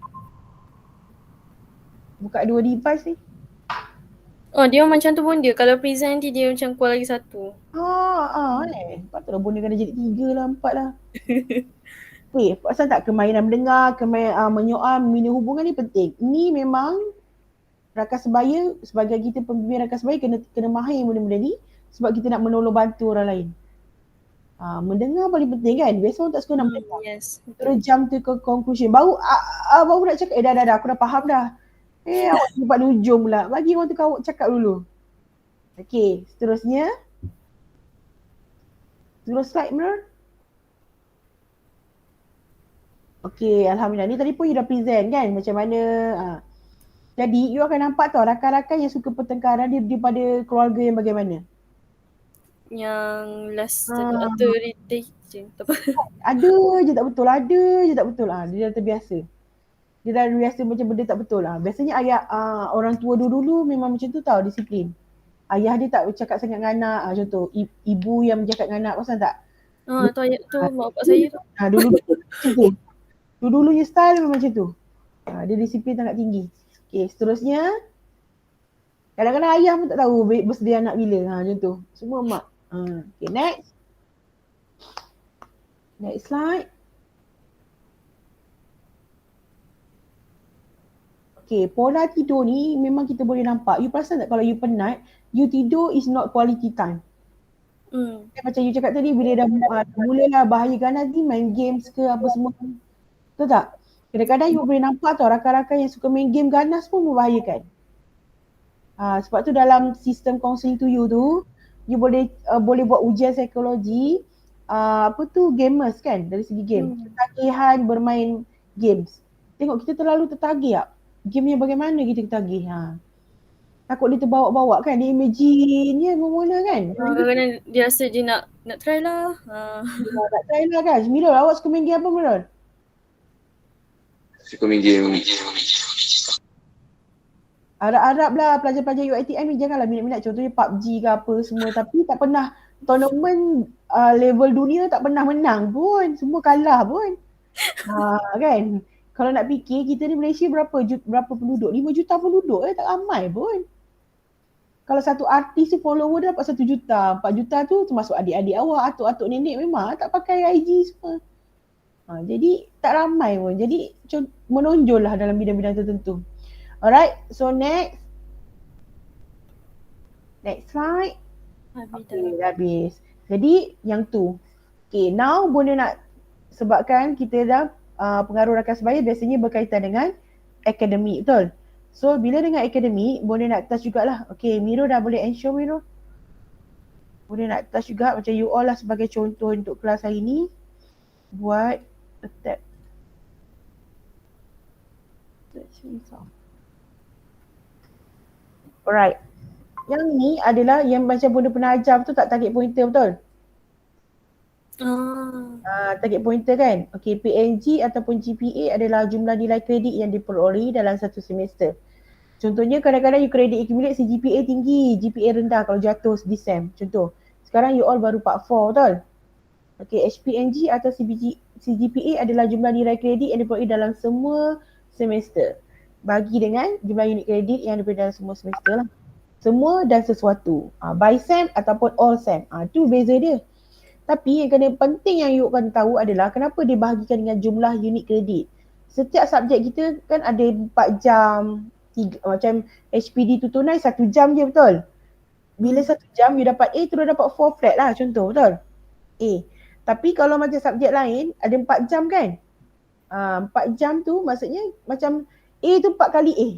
Buka 2 device ni. Oh, dia macam tu pun dia. Kalau present nanti dia macam keluar lagi satu. Patutlah bunda kena jadi 3 lah, 4 lah. Pasal tak kemainan mendengar, menyoal, membina hubungan ni penting. Ni memang rakan sebaya, sebagai kita pembimbing rakan sebaya kena mahir benda-benda ni sebab kita nak menolong bantu orang lain. Mendengar paling penting kan. Biasa orang tak suka nak mendengar. Yes, Terus betul. jump to conclusion. Baru nak cakap, dah, aku dah faham dah. Awak cepat di ujung pula. Bagi orang tu kau cakap dulu. Okay, seterusnya. Terus slide Nur. Okay, Alhamdulillah. Ni tadi pun you dah present kan macam mana. Jadi you akan nampak tau rakan-rakan yang suka pertengkaran daripada keluarga yang bagaimana. Yang last tadi, authoritative. Ada je tak betul. Dia dah terbiasa. Dia dah biasa macam benda tak betul lah. Biasanya ayah orang tua dulu memang macam tu tau, disiplin. Ayah dia tak cakap sangat dengan anak. Contoh ibu yang bercakap dengan anak, pasal tak? Tu ayat tu mak bapak saya tu. Dulu macam tu. Dulu-dulunya style memang macam tu. Dia disiplin sangat tinggi. Okay, seterusnya. Kadang-kadang ayah pun tak tahu bersedia anak bila. Macam tu. Semua mak. Okay, next. Next slide. Okay, pola tidur ni memang kita boleh nampak. You perasan tak kalau you penat, you tidur is not quality time. Macam you cakap tadi, bila dah mulalah bahaya ganas ni, main games ke apa semua. Betul tak? Kadang-kadang you boleh nampak tau rakan-rakan yang suka main game ganas pun membahayakan. Sebab tu dalam sistem counselling to you tu, you boleh buat ujian psikologi gamers kan, dari segi game. Ketagihan bermain games. Tengok kita terlalu tertagih tak? Game yang bagaimana kita tertagih. Takut dia terbawa-bawa kan, dia imagine je mula kan. Kadang-kadang dia rasa dia nak try lah. Nak try lah kan. Mirul, awak suka main game apa Mirul? Suka main game. Harap-harap lah pelajar-pelajar UiTM ni janganlah minat-minat contohnya PUBG ke apa semua, tapi tak pernah tournament level dunia tak pernah menang pun. Semua kalah pun. Kan? Kalau nak fikir, kita ni Malaysia berapa penduduk? 5 juta penduduk tak ramai pun. Kalau satu artis tu follower dia dapat 1 juta. 4 juta tu termasuk adik-adik awak, atuk-atuk nenek memang tak pakai IG semua. Jadi tak ramai pun. Jadi menonjol lah dalam bidang-bidang tertentu. Alright, so next. Next slide. Okay, dah habis. Jadi yang tu. Okay, now boleh nak sebabkan kita dah pengaruh rakan sebaya biasanya berkaitan dengan akademik, betul? So bila dengan akademik boleh nak touch jugalah. Okay, Miro dah boleh ensure Miro. Boleh nak touch juga macam you all lah sebagai contoh untuk kelas hari ni. Buat a tab. Alright. Yang ni adalah yang macam bunda pernah ajar betul tak, target pointer, betul? Target pointer kan. Okay, PNG ataupun GPA adalah jumlah nilai kredit yang diperolehi dalam satu semester. Contohnya kadang-kadang you kredit accumulate si GPA tinggi, GPA rendah kalau jatuh di SEM. Contoh, sekarang you all baru part 4, betul? Okay, HPNG atau CGPA adalah jumlah nilai kredit yang diperolehi dalam semua semester. Bagi dengan jumlah unit kredit yang diperolehi dalam semua semester lah. Semua dan sesuatu. By SEM ataupun all SEM. Tu beza dia. Tapi yang kena penting yang you akan tahu adalah kenapa dia bahagikan dengan jumlah unit kredit. Setiap subjek kita kan ada 4 jam, macam HPD tu tunai 1 jam je, betul? Bila 1 jam you dapat A, terus dapat 4 flat lah contoh, betul? A. Tapi kalau macam subjek lain ada 4 jam kan? 4 jam tu maksudnya macam A tu 4 kali A.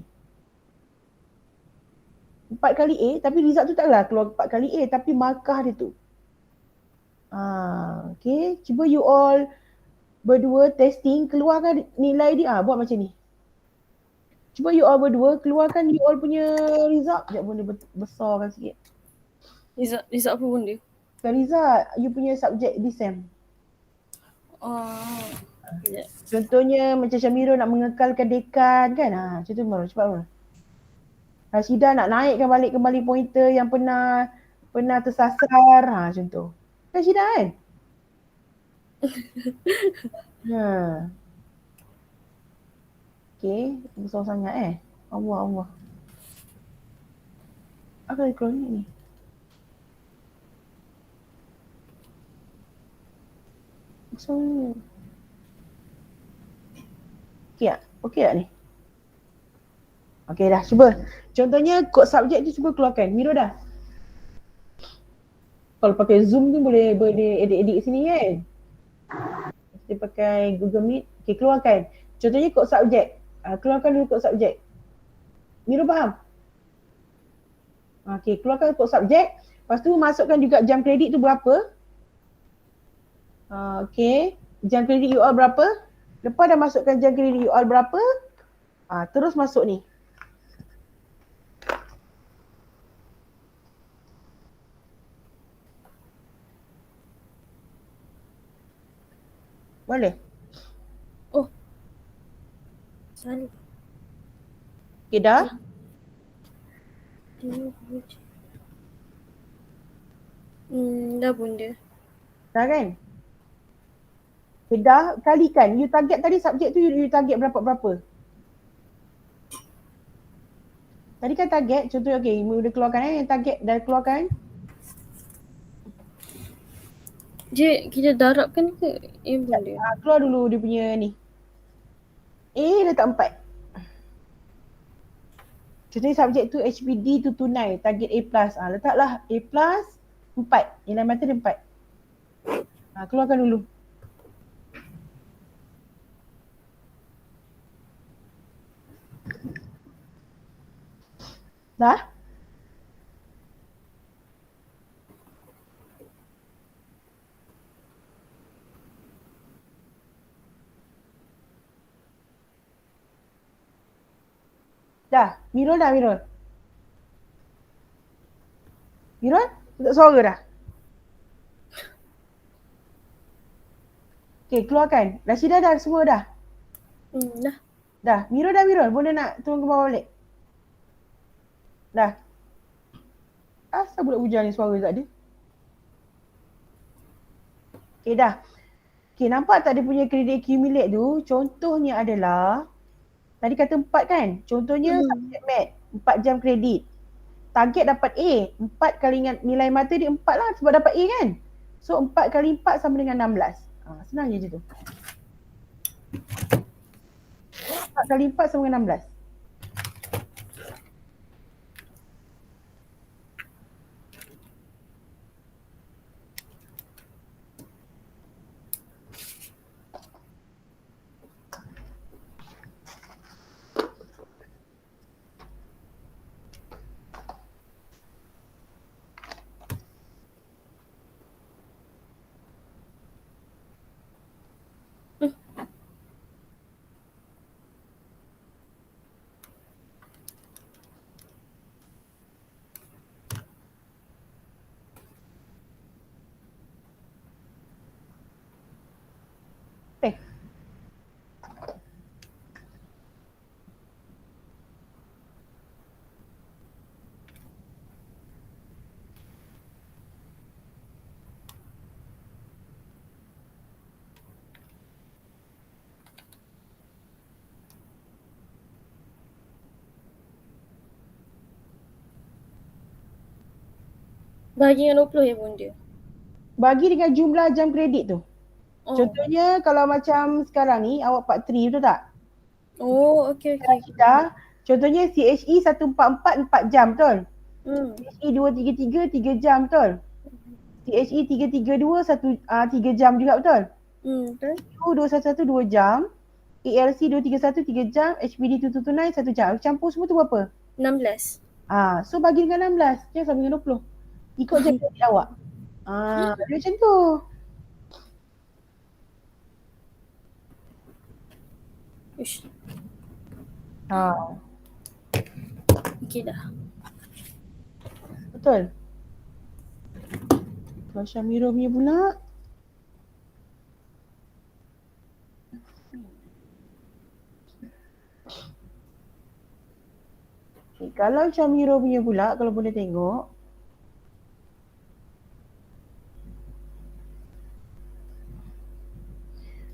4 kali A tapi result tu taklah keluar 4 kali A tapi markah dia tu. Okay, cuba you all berdua testing, keluarkan nilai dia. Buat macam ni. Cuba you all berdua keluarkan you all punya result. Sekejap benda besarkan sikit. Result apa benda? Result you punya subjek di SEM. Contohnya macam Syamiro nak mengekalkan dekan kan. Macam tu Marul, cepat Marul. Rashidah nak naikkan balik kembali pointer yang pernah tersasar. Macam tu. Rashidah kan? Okay, besar sangat Allah. Apa yang keluar ni? So, okey tak ni? Okey dah, cuba. Contohnya kod subjek tu cuba keluarkan. Miro dah. Kalau pakai Zoom ni boleh edit sini kan? Kita pakai Google Meet. Okey, keluarkan. Contohnya kod subjek. Keluarkan dulu kod subjek. Miro faham? Okey, keluarkan kod subjek. Lepas tu masukkan juga jam kredit tu berapa. Okey, jam kredit you all berapa. Lepas dah masukkan jam kredit you all berapa, terus masuk ni. Boleh? Oh. Salah. Okey dah? Dah bunda. Dah kan? Okay, dah kalikan. You target tadi subjek tu you target berapa-berapa. Tadi kan target, contoh okey, you dah keluarkan yang target dah keluarkan. Kita darabkan ke? Bunda. Keluar dulu dia punya ni. A letak 4. Contohnya subjek tu HPD tu tunai, target A+. Letaklah A+, 4. Nilai mata dia 4. Keluarkan dulu. Dah? Dah? Mirul dah, Mirul? Mirul? Tak suara dah? Okay, keluarkan. Rashidah dah semua dah? Dah. Dah? Mirul dah, Mirul? Boleh nak turun ke bawah balik? Dah? Asal budak bujang ni suara tak ada? Okay, dah. Okay, nampak tak dia punya kredit accumulate tu? Contohnya adalah, tadi kata 4 kan? Contohnya subjek mat, 4 jam kredit. Target dapat A, 4 kali nilai mata dia 4 lah sebab dapat A kan? So 4 kali 4 sama dengan 16. Senang je tu. 4 kali 4 sama dengan 16. Bagi dengan 20 ya bunda? Bagi dengan jumlah jam kredit tu. Contohnya kalau macam sekarang ni awak part 3 betul tak? Okey. Dah. Contohnya CHE 144 4 jam betul? CHE 233 3 jam betul? CHE 332 3 jam juga betul? Betul. 211 2 jam. ALC 231 3 jam. HPD 229 1 jam. Campur semua tu berapa? 16. So bagi dengan 16. Jangan sama dengan 20. Ikut jam kredit awak. Dia macam tu. Ush. Okey dah. Betul. Kalau Syamira punya pula. Kalau Syamira punya pula, kalau boleh tengok.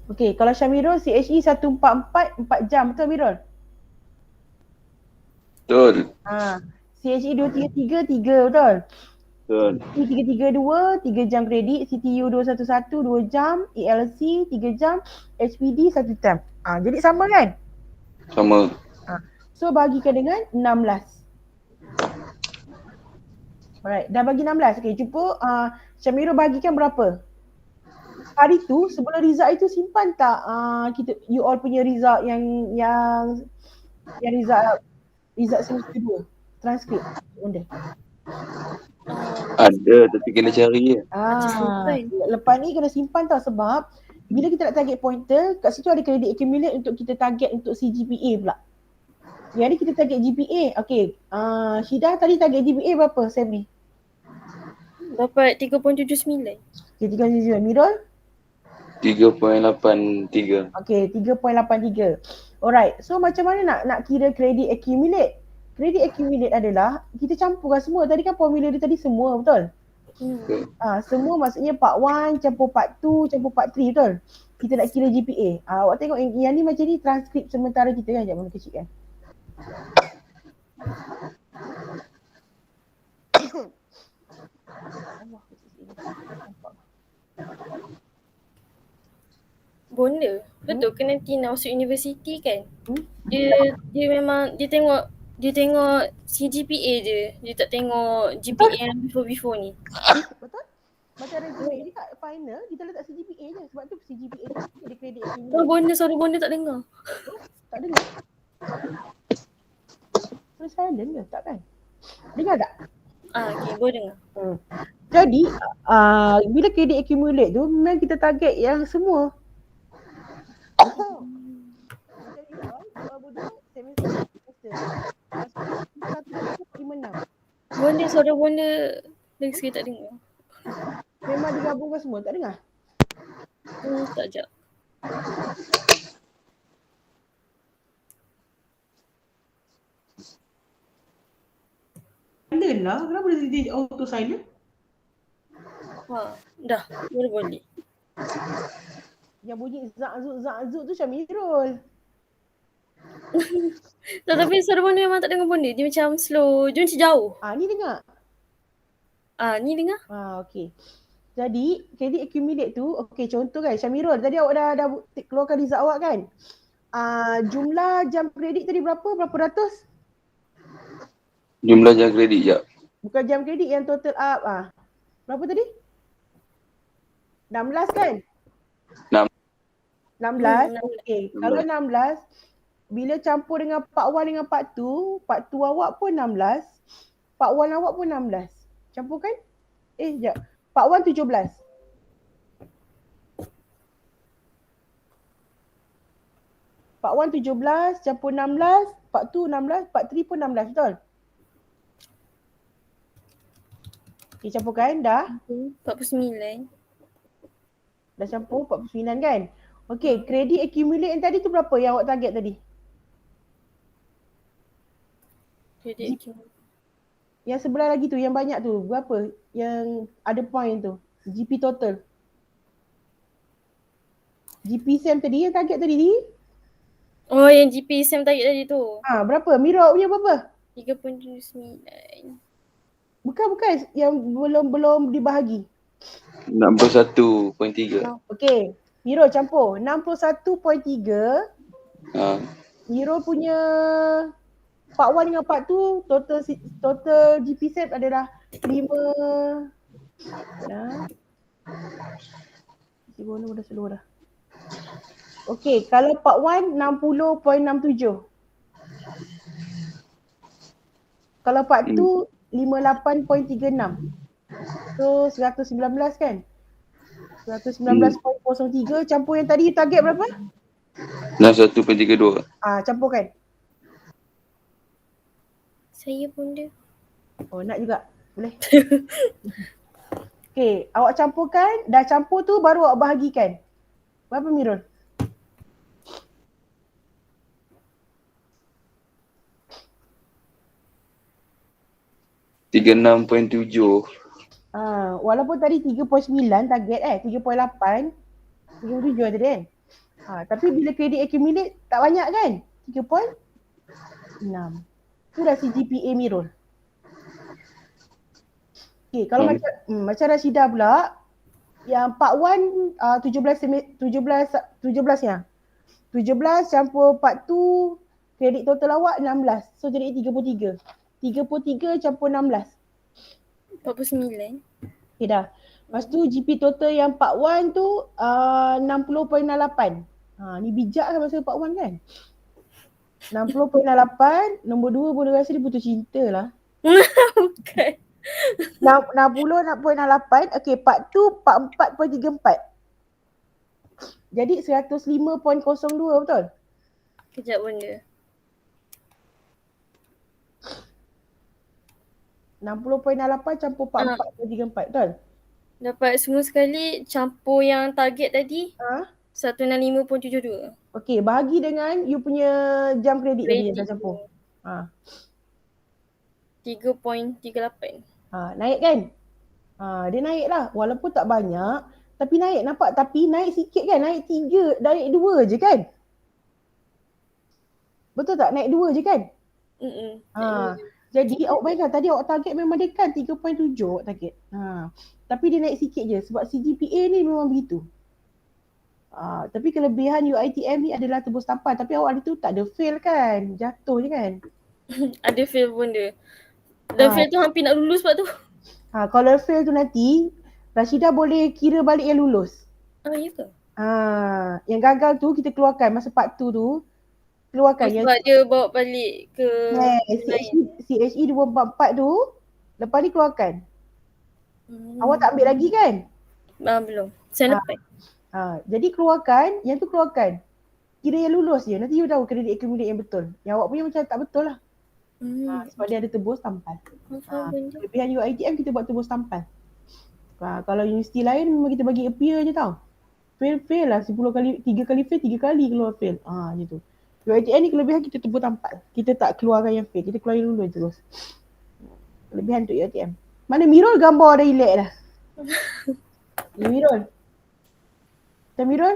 Okey, kalau Syamirul CHE 144 4 jam betul Mirul? Betul. CHE 233 3 betul? Betul. CT 332 3 jam kredit, CTU 211 2 jam, ELC 3 jam, HPD 1 jam. Jadi sama kan? Sama. So bagikan dengan 16. Alright, dah bagi 16. Okay, cuba Syamiro bagikan berapa? Hari tu sebelum result itu simpan tak you all punya result yang result semester 2 transkrip benda. Ada tapi kena cari je. Lepas ni kena simpan tau, sebab bila kita nak target pointer, kat situ ada credit accumulate untuk kita target untuk CGPA pula. Jadi kita target GPA. Okay, Syidah tadi target GPA berapa Sam ni? Dapat 3.79. Okay, 3.79. Mirul? 3.83. Okay, 3.83. Alright, so macam mana nak kira credit accumulate? Credit accumulate adalah kita campurkan semua. Tadi kan formula dia tadi semua, betul? Semua maksudnya part 1 campur part 2 campur part 3, betul? Kita nak kira GPA. Awak tengok yang ni macam ni transkrip sementara kita kan, jangan kecil kan. Bonda. Betul ke nanti nak masuk universiti kan? Dia memang dia tengok CGPA je. Dia tak tengok GPA yang before ni. Betul? Macam resume ni kat final kita letak CGPA je, sebab tu CGPA tu ada credit accumulate. Suara bonda tak dengar. Tak dengar? Terus silent ke? Tak kan? Dengar tak? Okay, boleh dengar. Jadi bila credit accumulate tu memang kita target yang semua. Macam Bonda, suara bonda lagi sikit tak dengar. Memang digabungkan semua, tak dengar? Tak jap. Silent lah, kenapa dia auto silent? Dah, boleh. Yang bunyi zak-zuk tu Syamirul. Tapi suara bonda memang tak dengar bonda. Dia macam slow, dia macam jauh. Ni dengar? Ni dengar. Okey. Jadi credit accumulate tu, okey contoh kan Syamirul, tadi awak dah keluarkan result awak kan? Jumlah jam kredit tadi berapa ratus? Jumlah jam kredit jap. Bukan jam kredit, yang total up. Berapa tadi? 16 kan? 16. Okey, kalau 16 bila campur dengan part 1 dengan part 2 awak pun 16, part 1 awak pun 16. Campurkan? Sekejap. Part 1 17. Part 1 17 campur 16, part 2 16, part 3 pun 16, betul? Okay, campurkan dah? 49. Dah campur 49 kan? Okay, credit accumulate yang tadi tu berapa yang awak target tadi? Credit accumulate. Yang sebelah lagi tu, yang banyak tu, berapa? Yang ada point tu, GP total. GP SEM tadi, yang target tadi? Yang GP SEM target tadi tu. Berapa? Mira punya berapa? 3.79. Bukan, yang belum dibahagi. 61.3. Okey, Miro campur 61.3. Miro punya part 1 dengan part 2 total GP set adalah 5. Mana dah slow dah. Okey, kalau part 1 60.67. Kalau part 2 58.36. So 119 kan? 119.03 campur yang tadi target berapa? 61.32. Campurkan. Saya pun dia. Nak juga. Boleh. Okey, awak campurkan, dah campur tu baru awak bahagikan. Berapa Mirul? $36.7. Walaupun tadi 3.9 target 3.8, 3.7 tadi kan. Tapi bila credit accumulate tak banyak kan? 3.6. Tu dah CGPA Mirul. Okay, kalau macam Rashidah pula, yang part 1 17 ya. 17 campur part 2, kredit total awak 16. So jadi 33. 33 campur 16. 49. Okay dah. Lepas tu GP total yang part 1 tu 60.68. Ni bijak kan masa part 1 kan. 60.68, nombor 2 boleh rasa dia putus cinta lah. Bukan. 60.68, okay part 2, part 4.34. Jadi 105.02 betul? Kejap benda. 60.68 campur part 4.34 betul? Dapat semua sekali campur yang target tadi. 165.72. Okay, bahagi dengan you punya jam kredit tadi yang dah campur. 3.38. Naik kan? Dia naik lah. Walaupun tak banyak, tapi naik. Nampak? Tapi naik sikit kan? Naik 3, naik 2 je kan? Betul tak? Naik 2 je kan? Jadi awak bayangkan tadi awak target memang dekat 3.7 awak target. Tapi dia naik sikit je sebab CGPA ni memang begitu. Tapi kelebihan UiTM ni adalah tebus tampal. Tapi awak hari tu tak ada fail kan? Jatuh je kan? Ada fail pun dia. Dan fail tu hampir nak lulus sebab tu. Kalau fail tu nanti, Rashidah boleh kira balik yang lulus. Ya ke? Yang gagal tu kita keluarkan masa part 2 tu. Keluarkan. Sebab dia bawa balik ke CHE 244 tu, lepas ni keluarkan. Awak tak ambil lagi kan? Belum. Saya lepas. Jadi keluarkan, yang tu keluarkan. Kira yang lulus je. Nanti you tahu kredit accumulate yang betul. Yang awak punya macam tak betul lah. Sebab dia ada tebus tampal. Kelebihan UiTM kita buat tebus tampal. Kalau universiti lain memang kita bagi appear je tau. Fail lah 10 kali, 3 kali fail, 3 kali keluar fail. Macam tu. UiTM ni kelebihan kita tebus tampal. Kita tak keluarkan yang fail, kita keluar yang lulus terus. Kelebihan untuk UiTM. Mana Mirul gambar dah elak dah. Mirul. Mirul?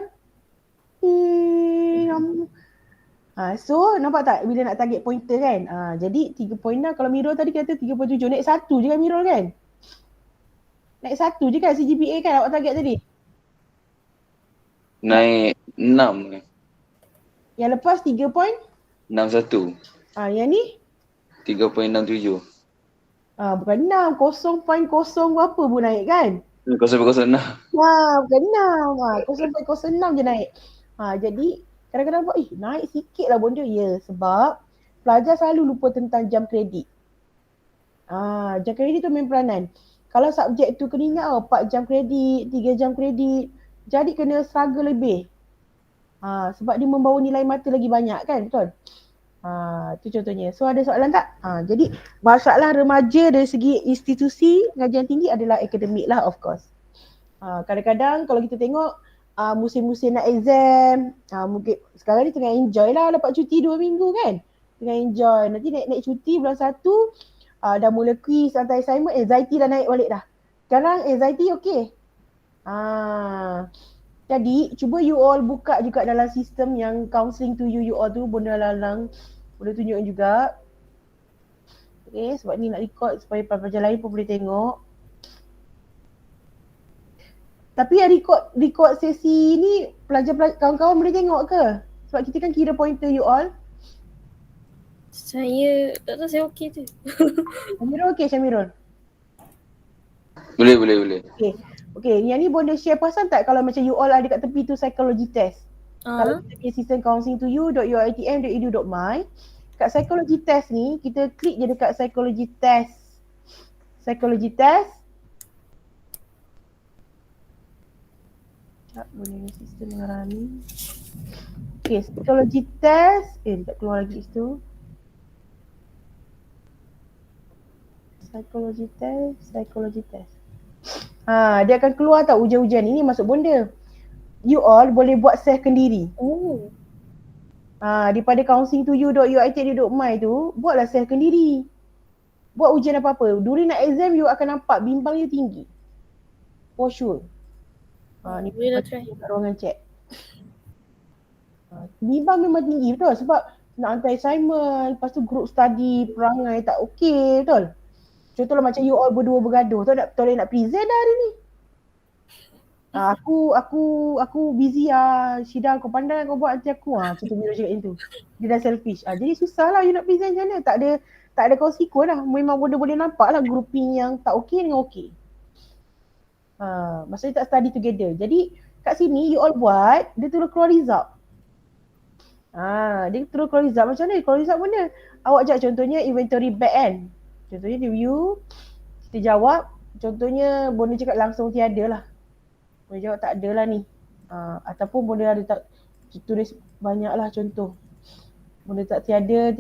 So nampak tak bila nak target pointer kan? Jadi 3.6 kalau Mirul tadi kata 3.7, naik 1 je kan Mirul kan? Naik 1 je kan CGPA kan awak target tadi? Naik 6 Yang lepas 61. Yang ni? 3.67. Bukan 6, 0.0 berapa pun naik kan? 0.06. Bukan 6. 0.06 je naik. Jadi kadang-kadang buat naik sikit lah benda. Ya, sebab pelajar selalu lupa tentang jam kredit. Jam kredit tu main peranan. Kalau subjek tu kena ingat 4 jam kredit, 3 jam kredit. Jadi kena struggle lebih. Sebab dia membawa nilai mata lagi banyak kan, betul? Tu contohnya. So ada soalan tak? Jadi masalah remaja dari segi institusi pengajian tinggi adalah akademik lah of course. Kadang-kadang kalau kita tengok musim-musim nak exam, mungkin sekarang ni tengah enjoy lah dapat cuti 2 minggu kan. Tengah enjoy. Nanti naik cuti bulan 1 dah mula quiz, hantar assignment, anxiety dah naik balik dah. Sekarang anxiety okey. Jadi cuba you all buka juga dalam sistem yang counselling to you all tu, benda lalang boleh tunjuk juga. Okay, sebab ni nak record supaya pelajar lain pun boleh tengok. Tapi yang record sesi ni pelajar kawan-kawan boleh tengok ke? Sebab kita kan kira pointer you all. Saya tak tahu, saya okey tu. Syamirul okey Syamirul? Boleh. Okay, yang ni boleh share perasan tak kalau macam you all ada kat tepi tu psychology test. Kalau kita punya sistem counselling to you.uitm.edu.my, kat psychology test ni kita klik je dekat psychology test. Boleh sistem mengarami. Okay, psychology test. Tak keluar lagi situ. Psychology test. Dia akan keluar tau ujian-ujian. Ini masuk bonda. You all boleh buat self kendiri. Daripada counselling to you.uitm.my tu, buatlah self kendiri. Buat ujian apa-apa. During nak exam, you akan nampak bimbang you tinggi. For sure. Ni boleh try kat ruangan chat. Bimbang memang tinggi betul sebab nak hantar assignment, lepas tu group study, perangai tak okey, betul? Contohlah macam you all berdua bergaduh, tak boleh nak present dah hari ni. Aku busy Syida kau pandai kau buat nanti aku contoh Miro cakap macam tu. Dia dah selfish. Jadi susah lah you nak present macam mana. Tak ada konsekuen lah. Memang boleh nampak lah grouping yang tak okey dengan okey. Maksudnya tak study together. Jadi kat sini you all buat, dia terus keluar result. Dia terus keluar result macam mana? Keluar result mana? Awak cakap contohnya inventory back end. Contohnya review, kita jawab. Contohnya Bonda cakap langsung tiada lah. Boleh jawab tak ada lah ni. Ataupun boleh ada tak tulis banyak lah contoh. Boleh tak tiada,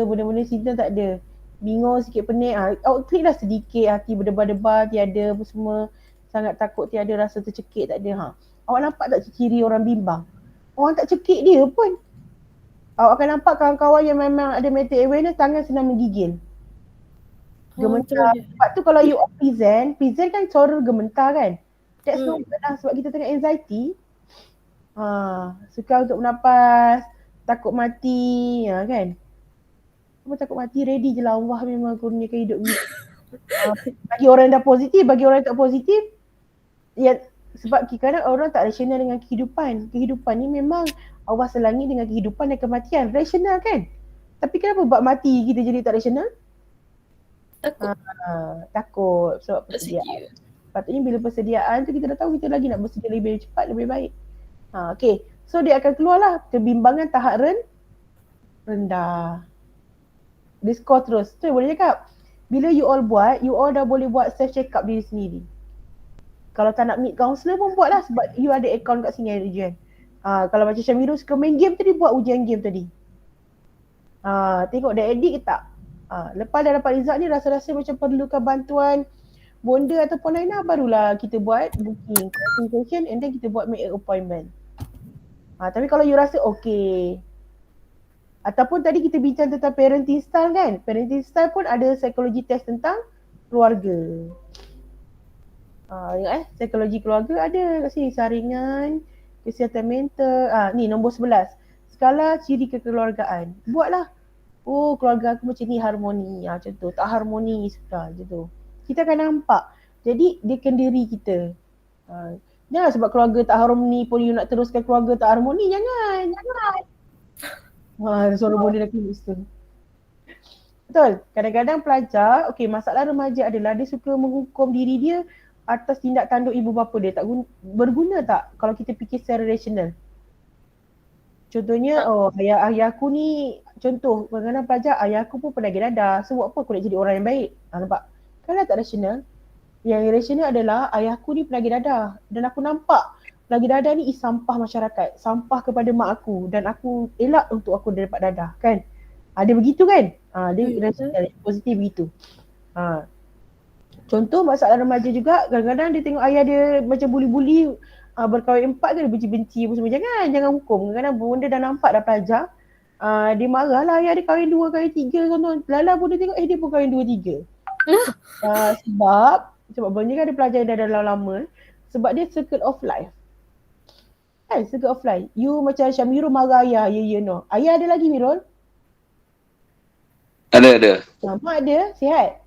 benda-benda cinta tak ada. Bingung sikit pening. Awak klik lah sedikit, hati berdebar-debar, tiada apa semua. Sangat takut tiada, rasa tercekik tak ada. Awak nampak tak ciri orang bimbang? Orang tak cekik dia pun. Awak akan nampak kawan-kawan yang memang ada mental awareness, tangan senang menggigil. Gementar. Sebab tu kalau you present kan suara gementar kan. That's not good lah sebab kita tengah anxiety. Suka untuk bernafas, takut mati, kan. Apa takut mati, ready je lah Allah memang kurniakan hidup ni. Bagi orang yang dah positif, bagi orang yang tak positif, ya sebab kadang orang tak rasional dengan kehidupan. Kehidupan ni memang Allah selangi dengan kehidupan dan kematian. Rasional kan? Tapi kenapa bab mati kita jadi tak rasional? Takut sebab persediaan. Patutnya bila persediaan tu kita dah tahu kita lagi nak bersedia lebih cepat, lebih baik. Okay. So dia akan keluarlah kebimbangan tahap rendah. Dia score terus. Tu boleh cakap. Bila you all buat, you all dah boleh buat self check up diri sendiri. Kalau tak nak meet counselor pun buatlah sebab you ada account kat sini ada ujian. Kalau macam Syamiru suka main game tadi, buat ujian game tadi. Tengok dah edit ke tak. Lepas dah dapat result ni rasa-rasa macam perlukan bantuan Bonda ataupun Aina, barulah kita buat booking consultation and then kita buat make an appointment. Tapi kalau you rasa okay, ataupun tadi kita bincang tentang parenting style kan. Parenting style pun ada psikologi test tentang keluarga. Psikologi keluarga ada kat sini, saringan, kesihatan mental. Ni nombor 11. Skala ciri kekeluargaan. Buatlah. Oh, keluarga aku macam ni harmoni. Macam tu. Tak harmoni suka macam tu. Kita akan nampak. Jadi dia kendiri kita. Jangan sebab keluarga tak harmoni pun you nak teruskan keluarga tak harmoni. Jangan. Suara Bonda dah kelis tu. Betul. Kadang-kadang pelajar, masalah remaja adalah dia suka menghukum diri dia atas tindak tanduk ibu bapa dia. Tak berguna tak kalau kita fikir secara rasional? Contohnya, ayah aku ni, contoh, kadang-kadang pelajar, ayah aku pun penagih dadah. So, buat apa aku nak jadi orang yang baik? Nampak? Kalau tak rasional, yang rasional adalah ayah aku ni penagih dadah. Dan aku nampak penagih dadah ni sampah masyarakat. Sampah kepada mak aku. Dan aku elak untuk aku dapat dadah. Kan? Dia begitu kan? Dia rasional, positif begitu. Contoh masalah remaja juga, kadang-kadang dia tengok ayah dia macam buli-buli, berkahwin 4 ke dia benci-benci apa semua. Jangan hukum. Kadang-kadang Bonda dah nampak dah pelajar, dia marah lah ayah dia kahwin 2, kahwin 3 contoh. Lala Bonda tengok dia pun kahwin 2, 3. Sebab Bonda kan ada pelajar yang dah dalam lama. Sebab dia circle of life. Circle of life. You macam Syamiru marah ayah, no. Ayah ada lagi Mirul? Ada. Mak dia sihat?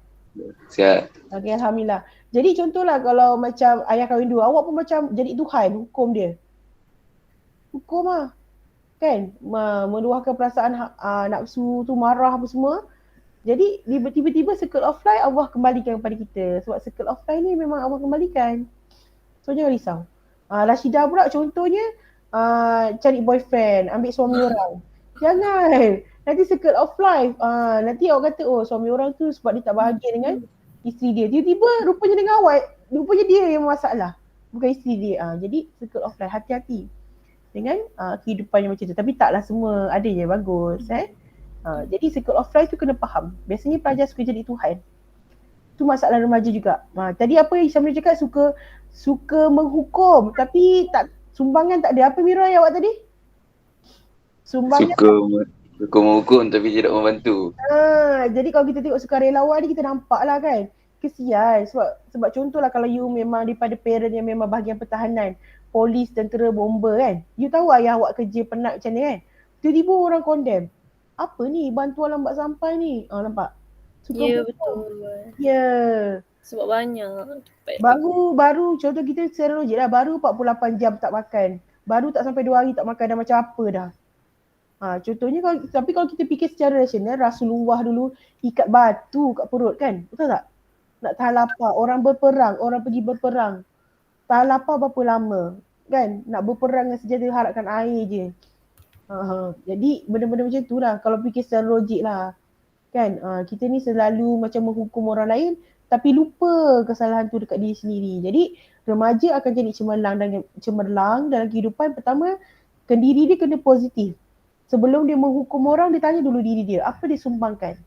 Sihat. Okay, Alhamdulillah. Jadi contohlah kalau macam ayah kahwin 2, awak pun macam jadi Tuhan, hukum dia. Hukum lah. Kan? Meluahkan perasaan nafsu tu, marah apa semua. Jadi tiba-tiba circle of life Allah kembalikan kepada kita. Sebab circle of life ni memang Allah kembalikan. So jangan risau. Rashidah pula contohnya cari boyfriend, ambil suami orang. Jangan. Nanti circle of life. Nanti awak kata suami orang tu sebab dia tak bahagia dengan isteri dia. Tiba-tiba rupanya dengan awak, rupanya dia yang masalah. Bukan isteri dia. Jadi circle of life, hati-hati dengan kehidupan yang macam tu. Tapi taklah semua ada je bagus. Jadi circle of life tu kena faham. Biasanya pelajar suka jadi Tuhan. Tu masalah remaja juga. Tadi apa yang Syamil cakap, suka menghukum tapi tak, sumbangan tak ada. Apa Mira awak tadi? Sumbangan Suka menghukum tapi tidak membantu. Jadi kalau kita tengok sukarelawan ni kita nampak lah kan. Kesian sebab contohlah kalau you memang daripada parent yang memang bahagian pertahanan, polis, tentera, bomba kan. You tahu ayah awak kerja penat macam ni kan. Tiba-tiba orang condemn. Apa ni bantuan lambat sampai ni? Nampak? Suka Ya, bohong. betul. Ya. Sebab banyak tempat Baru contoh kita secara logik lah, baru 48 jam tak makan. Baru tak sampai 2 hari tak makan dah macam apa dah. Contohnya tapi kalau kita fikir secara rasional, Rasulullah dulu ikat batu kat perut kan? Betul tak? Nak tahan lapar. Orang berperang, orang pergi berperang. Tahan lapar berapa lama? Kan? Nak berperang dengan senjata harapkan air je. Jadi benda-benda macam tu lah. Kalau fikir secara logik lah. Kan? Kita ni selalu macam menghukum orang lain tapi lupa kesalahan tu dekat diri sendiri. Jadi remaja akan jadi cemerlang dalam kehidupan. Pertama, diri dia kena positif. Sebelum dia menghukum orang, dia tanya dulu diri dia. Apa dia sumbangkan?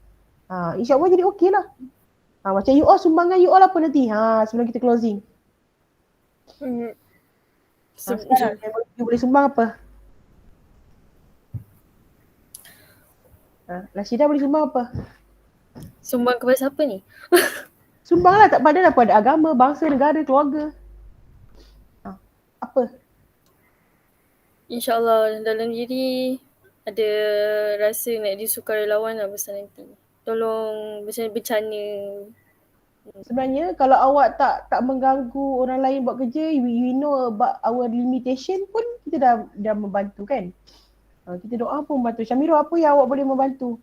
InsyaAllah jadi okey lah. Macam you all, sumbangan you all apa nanti? Sebelum kita closing. Sekarang you boleh sumbang apa? Rashida boleh sumbang apa? Sumbang kepada siapa ni? Sumbanglah, tak pada pada agama, bangsa, negara, keluarga. Apa? InsyaAllah dalam diri ada rasa nak jadi sukarelawan lah besar nanti. Tolong bencana. Sebenarnya kalau awak tak mengganggu orang lain buat kerja, we know about our limitation pun kita dah membantu kan. Kita doa pun membantu. Syamiro, apa yang awak boleh membantu?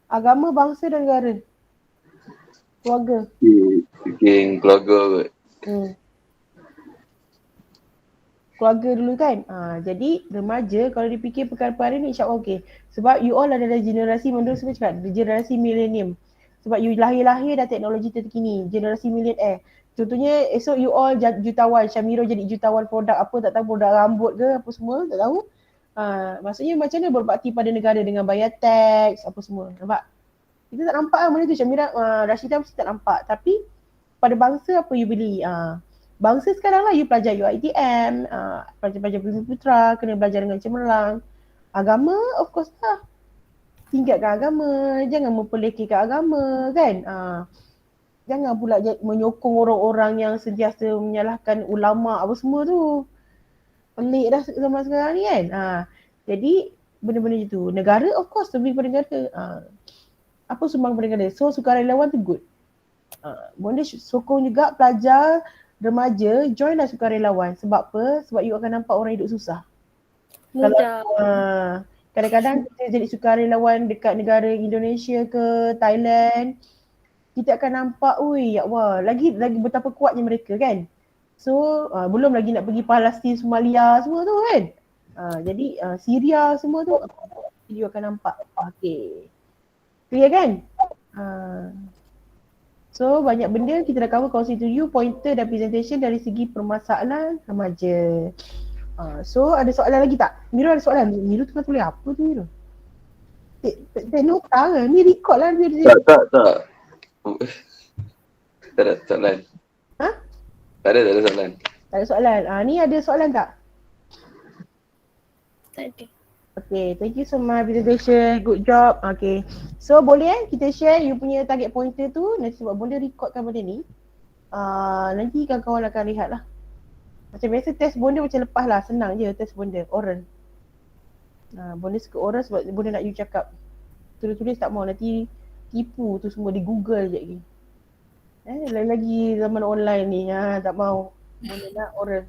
Agama, bangsa dan negara. Keluarga. Bikin keluarga kot. Keluarga dulu kan. Jadi remaja kalau dipikir perkara-perkara ni insyaAllah okey. Sebab you all adalah generasi, menurut saya cakap, generasi millennium. Sebab you lahir-lahir dah teknologi terkini. Generasi millionaire. Contohnya esok you all jutawan. Syamiro jadi jutawan produk apa, tak tahu produk rambut ke apa semua, tak tahu. Maksudnya macam mana berbakti pada negara dengan bayar tax apa semua. Nampak? Kita tak nampak lah benda tu. Syamira, Rashidah mesti tak nampak. Tapi pada bangsa apa you beli? Bangsa sekarang lah you pelajar UiTM, pelajar-pelajar Bumi Putra, kena belajar dengan cemerlang. Agama of course lah. Tingkatkan agama, jangan memperlekehkan agama kan. Jangan pula menyokong orang-orang yang sentiasa menyalahkan ulama apa semua tu. Pelik dah zaman sekarang ni kan. Jadi benda-benda itu. Negara of course lebih pada negara. Apa sumbang pada negara? So sukarelawan tu good. Bonda sokong juga pelajar remaja join lah sukarelawan. Sebab apa? Sebab you akan nampak orang hidup susah. Mudah. Kadang-kadang kita jadi sukarelawan dekat negara Indonesia ke Thailand, kita akan nampak, ya Allah, lagi betapa kuatnya mereka kan. So belum lagi nak pergi Palestin, Somalia semua tu kan. Jadi Syria semua tu you akan nampak. Okay. Clear kan? So banyak benda kita dah cover kongsi to you, pointer dan presentation dari segi permasalahan remaja. So ada soalan lagi tak? Miro ada soalan? Miro tengah tulis apa tu Miro? Take nota ke? Ni record lah. Tak. Tak ada soalan. Tak ada soalan. Tak ada soalan. Ni ada soalan tak? Tak ada. Okay, thank you so much presentation. Good job. Okay. So boleh kita share you punya target pointer tu. Nanti sebab Bonda recordkan benda ni. Nanti kawan-kawan akan lihat lah. Macam biasa test Bonda macam lepas lah. Senang je test Bonda. Oral. Bonda suka oral sebab Bonda nak you cakap. Tulis-tulis tak mau. Nanti tipu tu semua di Google je lagi. Lagi zaman online ni. Tak mau. Bonda nak oral.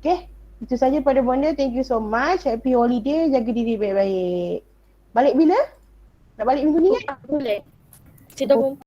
Okay. Itu saja pada Bonda. Thank you so much. Happy holiday. Jaga diri baik-baik. Balik bila? Nak balik minggu ni kan? Boleh. Kita